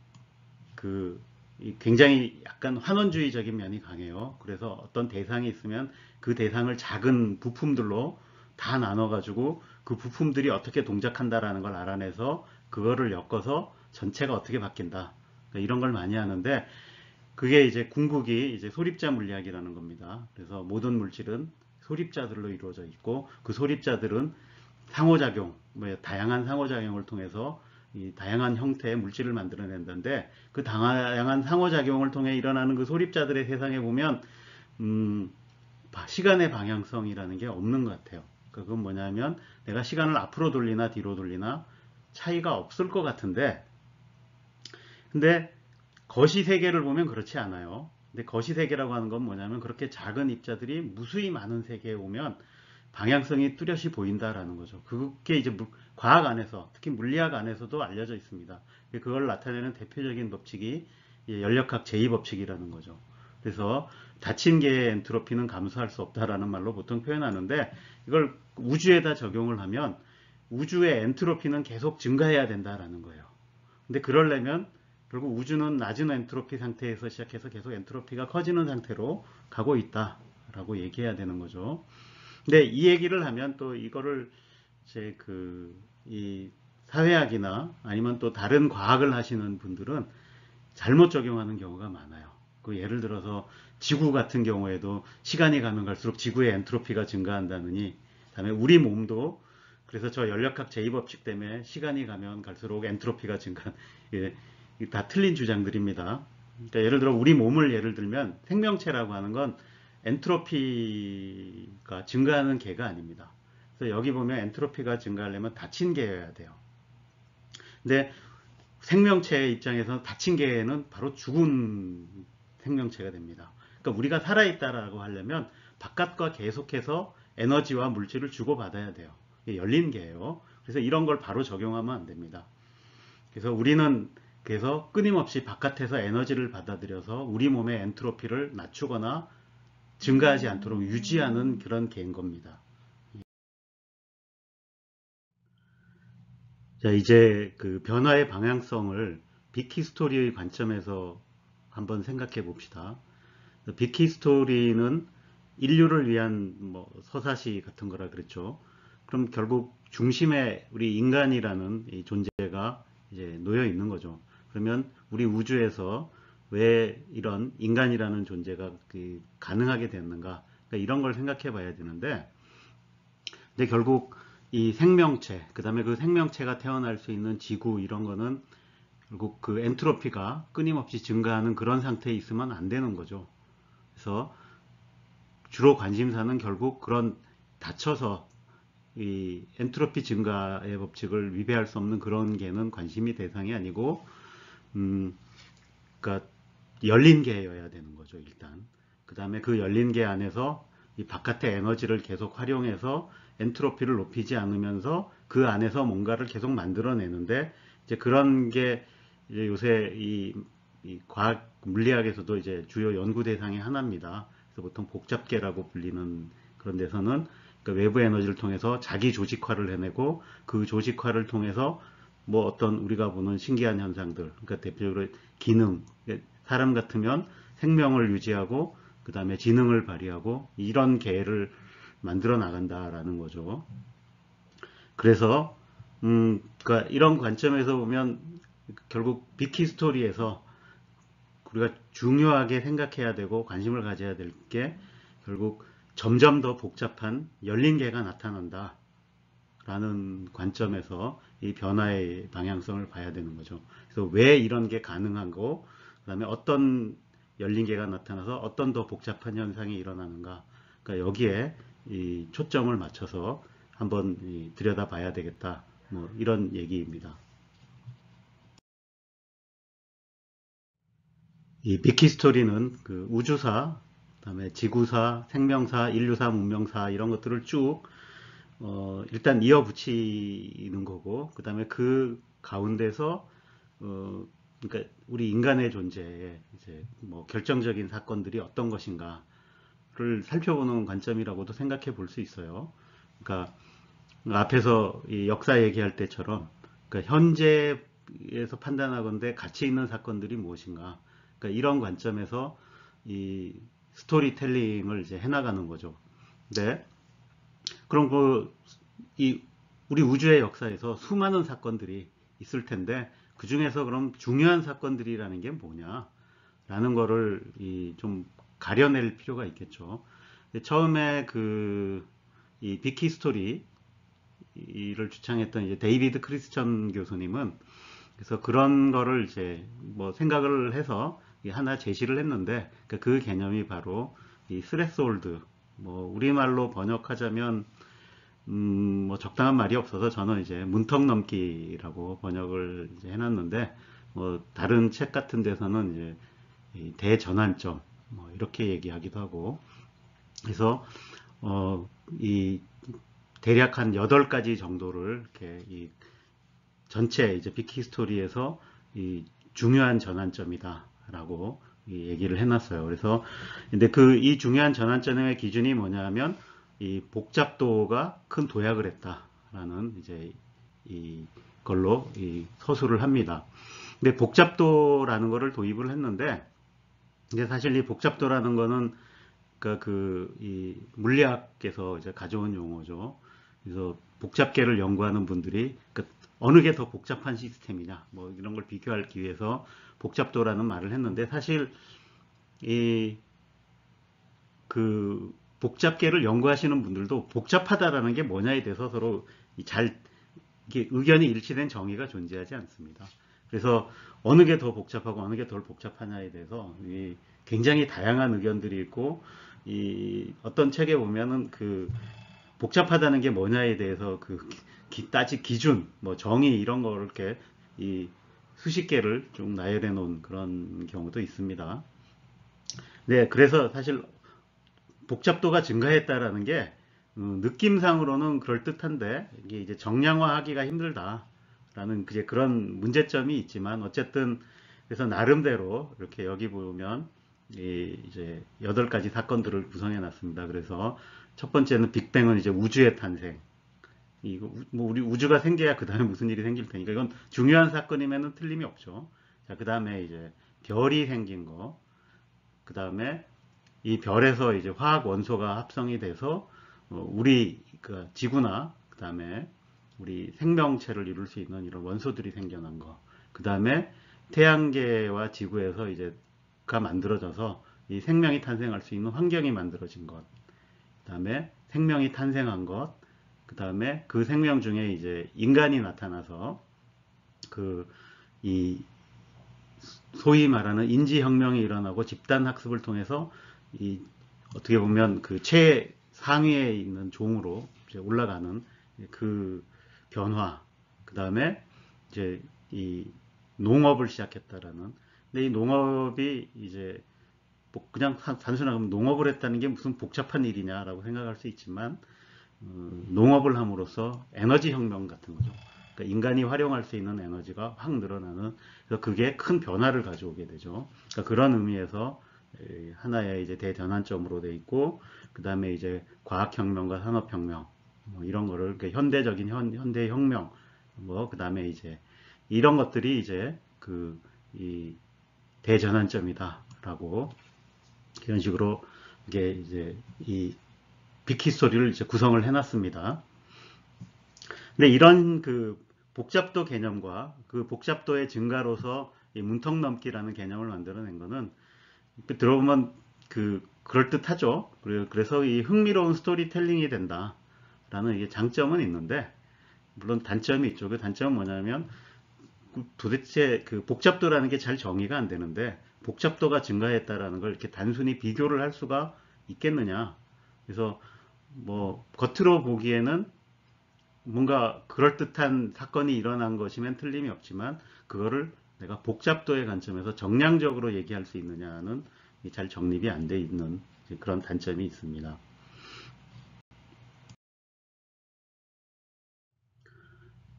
굉장히 약간 환원주의적인 면이 강해요. 그래서 어떤 대상이 있으면 그 대상을 작은 부품들로 다 나눠가지고 그 부품들이 어떻게 동작한다라는 걸 알아내서 그거를 엮어서 전체가 어떻게 바뀐다. 그러니까 이런 걸 많이 하는데 그게 이제 궁극이 이제 소립자 물리학이라는 겁니다. 그래서 모든 물질은 소립자들로 이루어져 있고 그 소립자들은 상호작용, 뭐 다양한 상호작용을 통해서 이 다양한 형태의 물질을 만들어낸다는데 그 다양한 상호작용을 통해 일어나는 그 소립자들의 세상에 보면 시간의 방향성이라는 게 없는 것 같아요. 그건 뭐냐면 내가 시간을 앞으로 돌리나 뒤로 돌리나 차이가 없을 것 같은데 근데 거시세계를 보면 그렇지 않아요. 근데 거시세계라고 하는 건 뭐냐면 그렇게 작은 입자들이 무수히 많은 세계에 오면 방향성이 뚜렷이 보인다라는 거죠. 그게 이제 과학 안에서 특히 물리학 안에서도 알려져 있습니다. 그걸 나타내는 대표적인 법칙이 연력학 제2법칙이라는 거죠. 그래서 닫힌 계의 엔트로피는 감소할 수 없다라는 말로 보통 표현하는데 이걸 우주에다 적용을 하면 우주의 엔트로피는 계속 증가해야 된다라는 거예요. 근데 그러려면 결국 우주는 낮은 엔트로피 상태에서 시작해서 계속 엔트로피가 커지는 상태로 가고 있다라고 얘기해야 되는 거죠. 근데 이 얘기를 하면 또 이거를 이제 이 사회학이나 아니면 또 다른 과학을 하시는 분들은 잘못 적용하는 경우가 많아요. 예를 들어서 지구 같은 경우에도 시간이 가면 갈수록 지구의 엔트로피가 증가한다느니, 그다음에 우리 몸도 그래서 저 연력학 제2법칙 때문에 시간이 가면 갈수록 엔트로피가 증가, 예, 다 틀린 주장들입니다. 그러니까 예를 들어 우리 몸을 예를 들면 생명체라고 하는 건 엔트로피가 증가하는 개가 아닙니다. 그래서 여기 보면 엔트로피가 증가하려면 닫힌 개여야 돼요. 근데 생명체의 입장에서 닫힌 개는 바로 죽은 생명체가 됩니다. 그러니까 우리가 살아있다라고 하려면 바깥과 계속해서 에너지와 물질을 주고받아야 돼요. 이게 열린 개예요. 그래서 이런 걸 바로 적용하면 안 됩니다. 그래서 우리는 그래서 끊임없이 바깥에서 에너지를 받아들여서 우리 몸의 엔트로피를 낮추거나 증가하지 않도록 유지하는 그런 개인 겁니다. 자, 이제 그 변화의 방향성을 빅히스토리의 관점에서 한번 생각해 봅시다. 빅히스토리는 인류를 위한 뭐 서사시 같은 거라 그랬죠. 그럼 결국 중심에 우리 인간이라는 이 존재가 이제 놓여 있는 거죠. 그러면 우리 우주에서 왜 이런 인간이라는 존재가 가능하게 됐는가? 그러니까 이런 걸 생각해 봐야 되는데, 근데 결국 이 생명체, 그 다음에 그 생명체가 태어날 수 있는 지구 이런 거는 결국 그 엔트로피가 끊임없이 증가하는 그런 상태에 있으면 안 되는 거죠. 그래서 주로 관심사는 결국 그런 닫혀서 이 엔트로피 증가의 법칙을 위배할 수 없는 그런 개는 관심이 대상이 아니고, 그러니까 열린 개여야 되는 거죠, 일단. 그 다음에 그 열린 개 안에서 이 바깥의 에너지를 계속 활용해서 엔트로피를 높이지 않으면서 그 안에서 뭔가를 계속 만들어내는데, 이제 그런 게 이제 요새 이 과학 물리학에서도 이제 주요 연구 대상의 하나입니다. 그래서 보통 복잡계라고 불리는 그런 데서는 그러니까 외부 에너지를 통해서 자기 조직화를 해내고 그 조직화를 통해서 뭐 어떤 우리가 보는 신기한 현상들, 그러니까 대표적으로 기능, 사람 같으면 생명을 유지하고 그 다음에 지능을 발휘하고 이런 계를 만들어 나간다라는 거죠. 그래서 그러니까 이런 관점에서 보면 결국 빅히스토리에서 우리가 중요하게 생각해야 되고 관심을 가져야 될 게 결국 점점 더 복잡한 열린 계가 나타난다 라는 관점에서 이 변화의 방향성을 봐야 되는 거죠. 그래서 왜 이런 게 가능한고 그 다음에 어떤 열린 계가 나타나서 어떤 더 복잡한 현상이 일어나는가, 그러니까 여기에 이 초점을 맞춰서 한번 들여다 봐야 되겠다, 뭐 이런 얘기입니다. 이 빅히스토리는 그 우주사, 그다음에 지구사, 생명사, 인류사, 문명사 이런 것들을 쭉 일단 이어붙이는 거고, 그 다음에 그 가운데서 그러니까 우리 인간의 존재에 이제 뭐 결정적인 사건들이 어떤 것인가를 살펴보는 관점이라고도 생각해 볼 수 있어요. 그러니까 앞에서 이 역사 얘기할 때처럼 그러니까 현재에서 판단하건대 가치 있는 사건들이 무엇인가, 그러니까 이런 관점에서 이 스토리텔링을 이제 해나가는 거죠. 네. 그럼 이 우리 우주의 역사에서 수많은 사건들이 있을 텐데 그 중에서 그럼 중요한 사건들이라는 게 뭐냐라는 거를 좀 가려낼 필요가 있겠죠. 처음에 이 빅히스토리를 주창했던 이제 데이비드 크리스천 교수님은 그래서 그런 거를 이제 뭐 생각을 해서 하나 제시를 했는데 그 개념이 바로 이 스레스홀드, 뭐 우리말로 번역하자면 뭐 적당한 말이 없어서 저는 이제 문턱 넘기라고 번역을 이제 해놨는데, 뭐 다른 책 같은 데서는 이제 이 대전환점 뭐 이렇게 얘기하기도 하고, 그래서 이 대략 한 8가지 정도를 이렇게 이 전체 이제 빅히스토리에서 이 중요한 전환점이다라고 얘기를 해놨어요. 그래서 근데 이 중요한 전환점의 기준이 뭐냐면 이 복잡도가 큰 도약을 했다라는 이제 이걸로 서술을 합니다. 근데 복잡도라는 거를 도입을 했는데, 근데 사실 이 복잡도라는 거는 그러니까 이 물리학에서 이제 가져온 용어죠. 그래서 복잡계를 연구하는 분들이 그러니까 어느 게 더 복잡한 시스템이냐, 뭐 이런 걸 비교하기 위해서 복잡도라는 말을 했는데, 사실 복잡계를 연구하시는 분들도 복잡하다라는 게 뭐냐에 대해서 서로 이게 의견이 일치된 정의가 존재하지 않습니다. 그래서 어느 게 더 복잡하고 어느 게 덜 복잡하냐에 대해서 굉장히 다양한 의견들이 있고, 어떤 책에 보면은 복잡하다는 게 뭐냐에 대해서 기준, 뭐 정의 이런 거를 이렇게 수십 개를 좀 나열해 놓은 그런 경우도 있습니다. 네, 그래서 사실 복잡도가 증가했다라는 게 느낌상으로는 그럴듯한데 이게 이제 정량화하기가 힘들다라는 그런 문제점이 있지만, 어쨌든 그래서 나름대로 이렇게 여기 보면 이제 8가지 사건들을 구성해 놨습니다. 그래서 첫 번째는 빅뱅은 이제 우주의 탄생. 뭐 우리 우주가 생겨야 그 다음에 무슨 일이 생길 테니까 이건 중요한 사건이면은 틀림이 없죠. 자, 그 다음에 이제 별이 생긴 거. 그 다음에 이 별에서 이제 화학 원소가 합성이 돼서 우리 지구나 그 다음에 우리 생명체를 이룰 수 있는 이런 원소들이 생겨난 거. 그 다음에 태양계와 지구에서 이제가 만들어져서 이 생명이 탄생할 수 있는 환경이 만들어진 것. 그 다음에 생명이 탄생한 것. 그 다음에 그 생명 중에 이제 인간이 나타나서 이 소위 말하는 인지혁명이 일어나고 집단학습을 통해서 어떻게 보면 최상위에 있는 종으로 이제 올라가는 그 변화, 그 다음에 이제 이 농업을 시작했다라는. 근데 이 농업이 이제 뭐 그냥 단순하게 농업을 했다는 게 무슨 복잡한 일이냐라고 생각할 수 있지만, 농업을 함으로써 에너지 혁명 같은 거죠. 그러니까 인간이 활용할 수 있는 에너지가 확 늘어나는, 그래서 그게 큰 변화를 가져오게 되죠. 그러니까 그런 의미에서 하나의 이제 대전환점으로 돼 있고, 그 다음에 이제 과학혁명과 산업혁명, 뭐 이런 거를 현대적인 현대혁명, 뭐 그 다음에 이제 이런 것들이 이제 이 대전환점이다라고 이런 식으로 이게 이제 이 빅히스토리를 이제 구성을 해놨습니다. 근데 이런 복잡도 개념과 그 복잡도의 증가로서 이 문턱넘기라는 개념을 만들어낸 거는 들어보면 그럴듯하죠. 그래서 이 흥미로운 스토리텔링이 된다라는 이게 장점은 있는데, 물론 단점이 있죠. 그 단점은 뭐냐면 도대체 그 복잡도라는 게 잘 정의가 안 되는데, 복잡도가 증가했다라는 걸 이렇게 단순히 비교를 할 수가 있겠느냐. 그래서 뭐 겉으로 보기에는 뭔가 그럴듯한 사건이 일어난 것이면 틀림이 없지만, 그거를 내가 복잡도의 관점에서 정량적으로 얘기할 수 있느냐는 잘 정립이 안 돼 있는 그런 단점이 있습니다.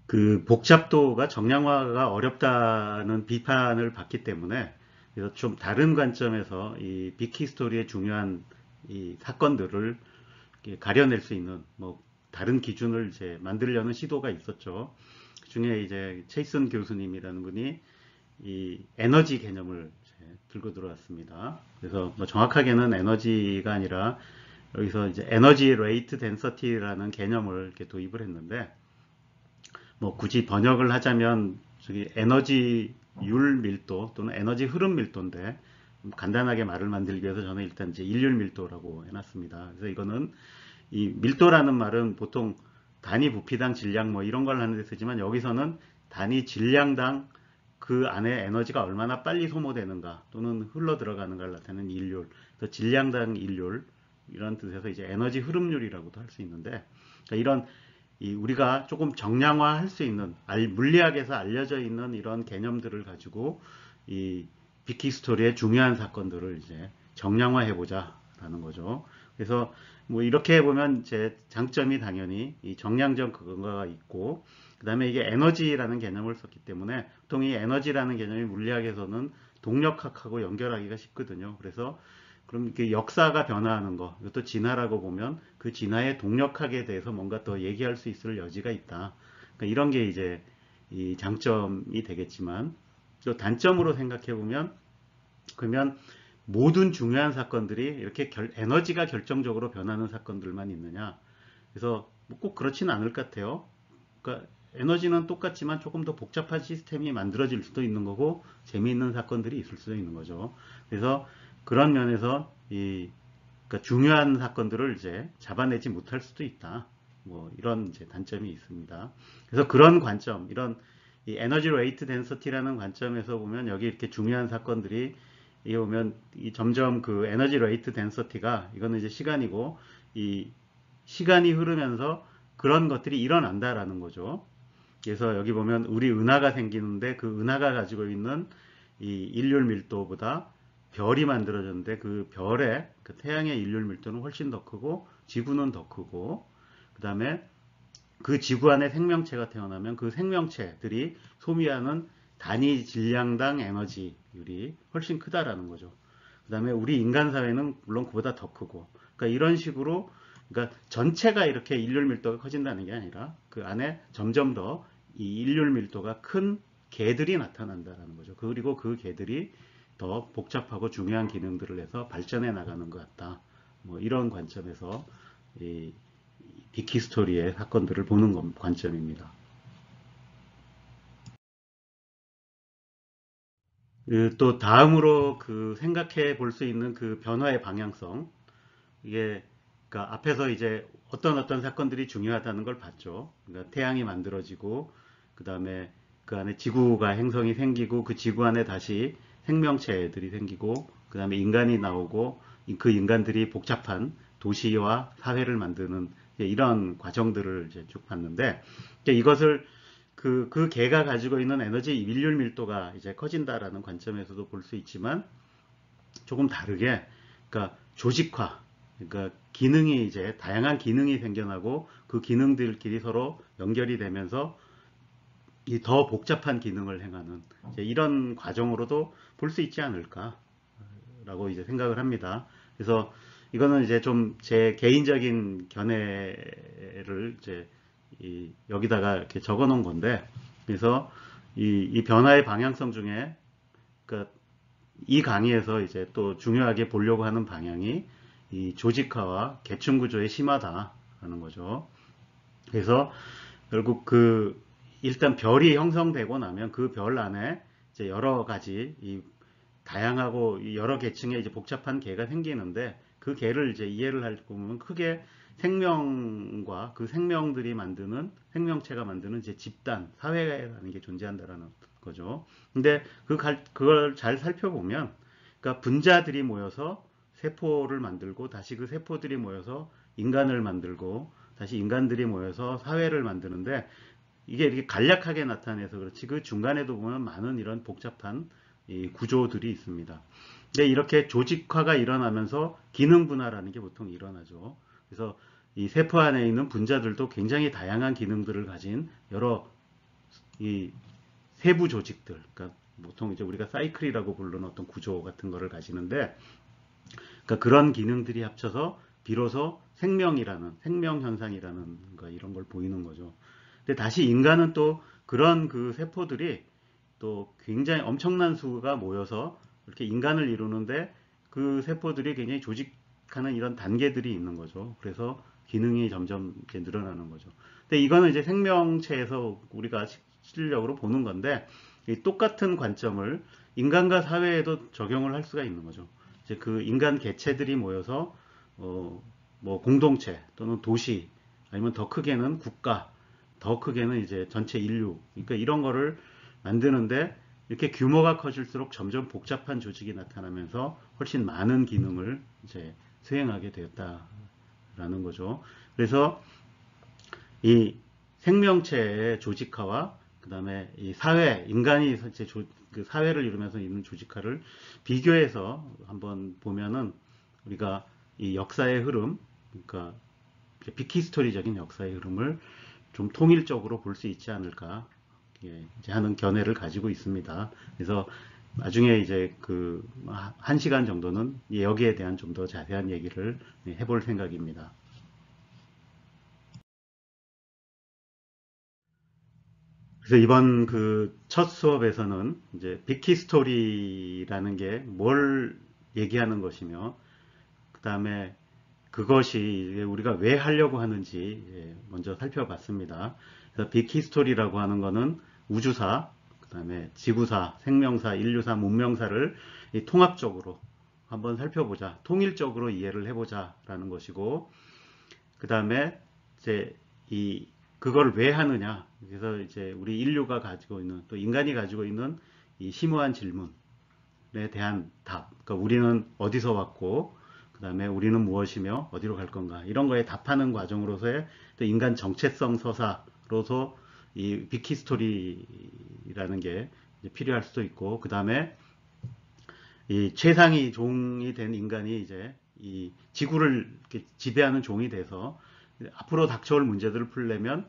그 복잡도가 정량화가 어렵다는 비판을 받기 때문에, 그래서 좀 다른 관점에서 이 빅히스토리의 중요한 이 사건들을 가려낼 수 있는 뭐 다른 기준을 이제 만들려는 시도가 있었죠. 그 중에 이제 체이슨 교수님이라는 분이 이 에너지 개념을 들고 들어왔습니다. 그래서 뭐 정확하게는 에너지가 아니라 여기서 이제 에너지 레이트 덴서티라는 개념을 이렇게 도입을 했는데, 뭐 굳이 번역을 하자면 저기 에너지율 밀도 또는 에너지 흐름 밀도인데, 간단하게 말을 만들기 위해서 저는 일단 이제 일률 밀도라고 해놨습니다. 그래서 이거는 이 밀도라는 말은 보통 단위 부피당 질량 뭐 이런 걸 하는 데 쓰지만, 여기서는 단위 질량당 그 안에 에너지가 얼마나 빨리 소모되는가 또는 흘러 들어가는가를 나타내는 일률, 그래서 질량당 일률 이런 뜻에서 이제 에너지 흐름률이라고도 할 수 있는데, 그러니까 이런 우리가 조금 정량화할 수 있는 물리학에서 알려져 있는 이런 개념들을 가지고 이 빅히스토리의 중요한 사건들을 이제 정량화해 보자라는 거죠. 그래서 뭐 이렇게 해보면 제 장점이 당연히 이 정량적 근거가 있고, 그 다음에 이게 에너지라는 개념을 썼기 때문에 보통 이 에너지라는 개념이 물리학에서는 동력학하고 연결하기가 쉽거든요. 그래서 그럼 이렇게 역사가 변화하는 거, 이것도 진화라고 보면 그 진화의 동력학에 대해서 뭔가 더 얘기할 수 있을 여지가 있다. 그러니까 이런 게 이제 이 장점이 되겠지만, 또 단점으로 생각해 보면, 그러면 모든 중요한 사건들이 이렇게 에너지가 결정적으로 변하는 사건들만 있느냐? 그래서 뭐꼭 그렇지는 않을 것 같아요. 그러니까 에너지는 똑같지만 조금 더 복잡한 시스템이 만들어질 수도 있는 거고, 재미있는 사건들이 있을 수도 있는 거죠. 그래서 그런 면에서 그러니까 중요한 사건들을 이제 잡아내지 못할 수도 있다. 뭐 이런 이제 단점이 있습니다. 그래서 그런 관점, 이런 이 에너지 레이트 덴서티라는 관점에서 보면, 여기 이렇게 중요한 사건들이 이게 보면 점점 그 에너지 레이트 덴서티가, 이거는 이제 시간이고, 이 시간이 흐르면서 그런 것들이 일어난다라는 거죠. 그래서 여기 보면 우리 은하가 생기는데, 그 은하가 가지고 있는 이 일률 밀도보다 별이 만들어졌는데, 그 별의 그 태양의 일률 밀도는 훨씬 더 크고 지구는 더 크고, 그 다음에 그 지구 안에 생명체가 태어나면 그 생명체들이 소비하는 단위 질량당 에너지율이 훨씬 크다라는 거죠. 그 다음에 우리 인간 사회는 물론 그보다 더 크고, 그러니까 이런 식으로, 그러니까 전체가 이렇게 일률 밀도가 커진다는 게 아니라 그 안에 점점 더 이 일률 밀도가 큰 개들이 나타난다는 거죠. 그리고 그 개들이 더 복잡하고 중요한 기능들을 해서 발전해 나가는 것 같다. 뭐 이런 관점에서 이 빅히스토리의 사건들을 보는 관점입니다. 또 다음으로 생각해 볼 수 있는 그 변화의 방향성, 이게 그러니까 앞에서 이제 어떤 사건들이 중요하다는 걸 봤죠. 그러니까 태양이 만들어지고, 그 다음에 그 안에 지구가 행성이 생기고, 그 지구 안에 다시 생명체들이 생기고, 그 다음에 인간이 나오고, 그 인간들이 복잡한 도시와 사회를 만드는 이런 과정들을 이제 쭉 봤는데, 이것을 그 개가 가지고 있는 에너지 일률 밀도가 이제 커진다라는 관점에서도 볼 수 있지만, 조금 다르게, 그러니까 조직화, 그러니까 기능이 이제 다양한 기능이 생겨나고, 그 기능들끼리 서로 연결이 되면서 이 더 복잡한 기능을 행하는 이런 과정으로도 볼 수 있지 않을까. 거라고 이제 생각을 합니다. 그래서 이거는 이제 좀 제 개인적인 견해를 이제 여기다가 이렇게 적어 놓은 건데, 그래서 이 변화의 방향성 중에, 그러니까 이 강의에서 이제 또 중요하게 보려고 하는 방향이 이 조직화와 계층 구조의 심화다라는 거죠. 그래서 결국 일단 별이 형성되고 나면 그 별 안에 이제 여러 가지 다양하고 여러 계층의 이제 복잡한 개가 생기는데, 그 개를 이제 이해를 할 보면 크게 생명과 그 생명들이 만드는 생명체가 만드는 이제 집단 사회라는 게 존재한다라는 거죠. 근데 그걸 잘 살펴보면, 그러니까 분자들이 모여서 세포를 만들고, 다시 그 세포들이 모여서 인간을 만들고, 다시 인간들이 모여서 사회를 만드는데, 이게 이렇게 간략하게 나타내서 그렇지 그 중간에도 보면 많은 이런 복잡한 이 구조들이 있습니다. 근데 이렇게 조직화가 일어나면서 기능 분화라는 게 보통 일어나죠. 그래서 이 세포 안에 있는 분자들도 굉장히 다양한 기능들을 가진 여러 이 세부 조직들, 그러니까 보통 이제 우리가 사이클이라고 부르는 어떤 구조 같은 거를 가지는데, 그러니까 그런 기능들이 합쳐서 비로소 생명이라는 생명 현상이라는 거, 이런 걸 보이는 거죠. 근데 다시 인간은 또 그런 그 세포들이 또 굉장히 엄청난 수가 모여서 이렇게 인간을 이루는데, 그 세포들이 굉장히 조직하는 이런 단계들이 있는 거죠. 그래서 기능이 점점 이제 늘어나는 거죠. 근데 이거는 이제 생명체에서 우리가 실질적으로 보는 건데, 이 똑같은 관점을 인간과 사회에도 적용을 할 수가 있는 거죠. 이제 그 인간 개체들이 모여서 뭐 공동체 또는 도시, 아니면 더 크게는 국가, 더 크게는 이제 전체 인류, 그러니까 이런 거를 만드는데, 이렇게 규모가 커질수록 점점 복잡한 조직이 나타나면서 훨씬 많은 기능을 이제 수행하게 되었다라는 거죠. 그래서 이 생명체의 조직화와 그다음에 이 사회, 인간이 그 사회를 이루면서 있는 조직화를 비교해서 한번 보면은, 우리가 이 역사의 흐름, 그러니까 빅히스토리적인 역사의 흐름을 좀 통일적으로 볼 수 있지 않을까, 이제 하는 견해를 가지고 있습니다. 그래서 나중에 이제 그 1시간 정도는 여기에 대한 좀 더 자세한 얘기를 해볼 생각입니다. 그래서 이번 그 첫 수업에서는 이제 빅히스토리라는 게 뭘 얘기하는 것이며, 그 다음에 그것이 우리가 왜 하려고 하는지 먼저 살펴봤습니다. 그래서 빅히스토리라고 하는 거는 우주사, 그 다음에 지구사, 생명사, 인류사, 문명사를 통합적으로 한번 살펴보자, 통일적으로 이해를 해보자 라는 것이고, 그 다음에 이제 그걸 왜 하느냐, 그래서 이제 우리 인류가 가지고 있는, 또 인간이 가지고 있는 이 심오한 질문에 대한 답, 그러니까 우리는 어디서 왔고, 그 다음에 우리는 무엇이며 어디로 갈 건가, 이런 거에 답하는 과정으로서의 또 인간 정체성 서사로서 이 빅히스토리라는 게 필요할 수도 있고, 그 다음에 이 최상위 종이 된 인간이 이제 이 지구를 지배하는 종이 돼서 앞으로 닥쳐올 문제들을 풀려면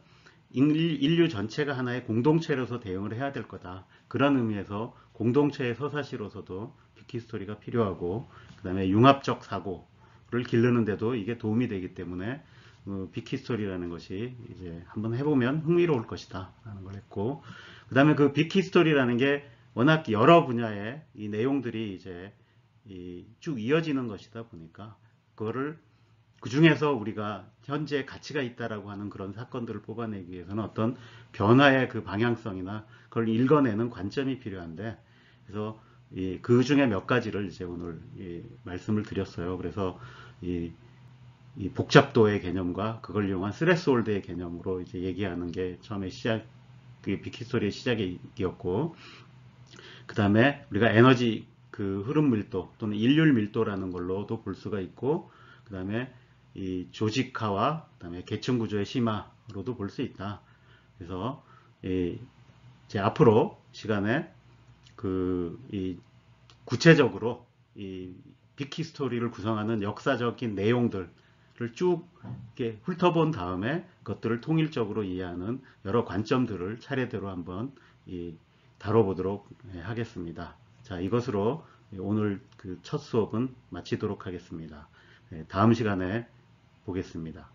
인류 전체가 하나의 공동체로서 대응을 해야 될 거다. 그런 의미에서 공동체의 서사시로서도 빅히스토리가 필요하고, 그 다음에 융합적 사고를 기르는데도 이게 도움이 되기 때문에 빅히스토리라는 것이 이제 한번 해보면 흥미로울 것이다 라는 걸 했고, 그 다음에 그 빅히스토리라는 게 워낙 여러 분야의 이 내용들이 이제 쭉 이어지는 것이다 보니까, 그거를 그 중에서 우리가 현재 가치가 있다라고 하는 그런 사건들을 뽑아내기 위해서는 어떤 변화의 그 방향성이나 그걸 읽어내는 관점이 필요한데, 그래서 그 중에 몇 가지를 이제 오늘 말씀을 드렸어요. 그래서 이 복잡도의 개념과 그걸 이용한 스레스홀드의 개념으로 이제 얘기하는 게 처음에 그 빅히스토리의 시작이었고, 그 다음에 우리가 에너지 그 흐름 밀도 또는 인륜 밀도라는 걸로도 볼 수가 있고, 그 다음에 이 조직화와 그다음에 계층 구조의 심화로도 볼 수 있다. 그래서 이제 앞으로 시간에 구체적으로 이 빅히스토리를 구성하는 역사적인 내용들을 쭉 이렇게 훑어본 다음에 그것들을 통일적으로 이해하는 여러 관점들을 차례대로 한번 다뤄보도록 하겠습니다. 자, 이것으로 오늘 그 첫 수업은 마치도록 하겠습니다. 다음 시간에 보겠습니다.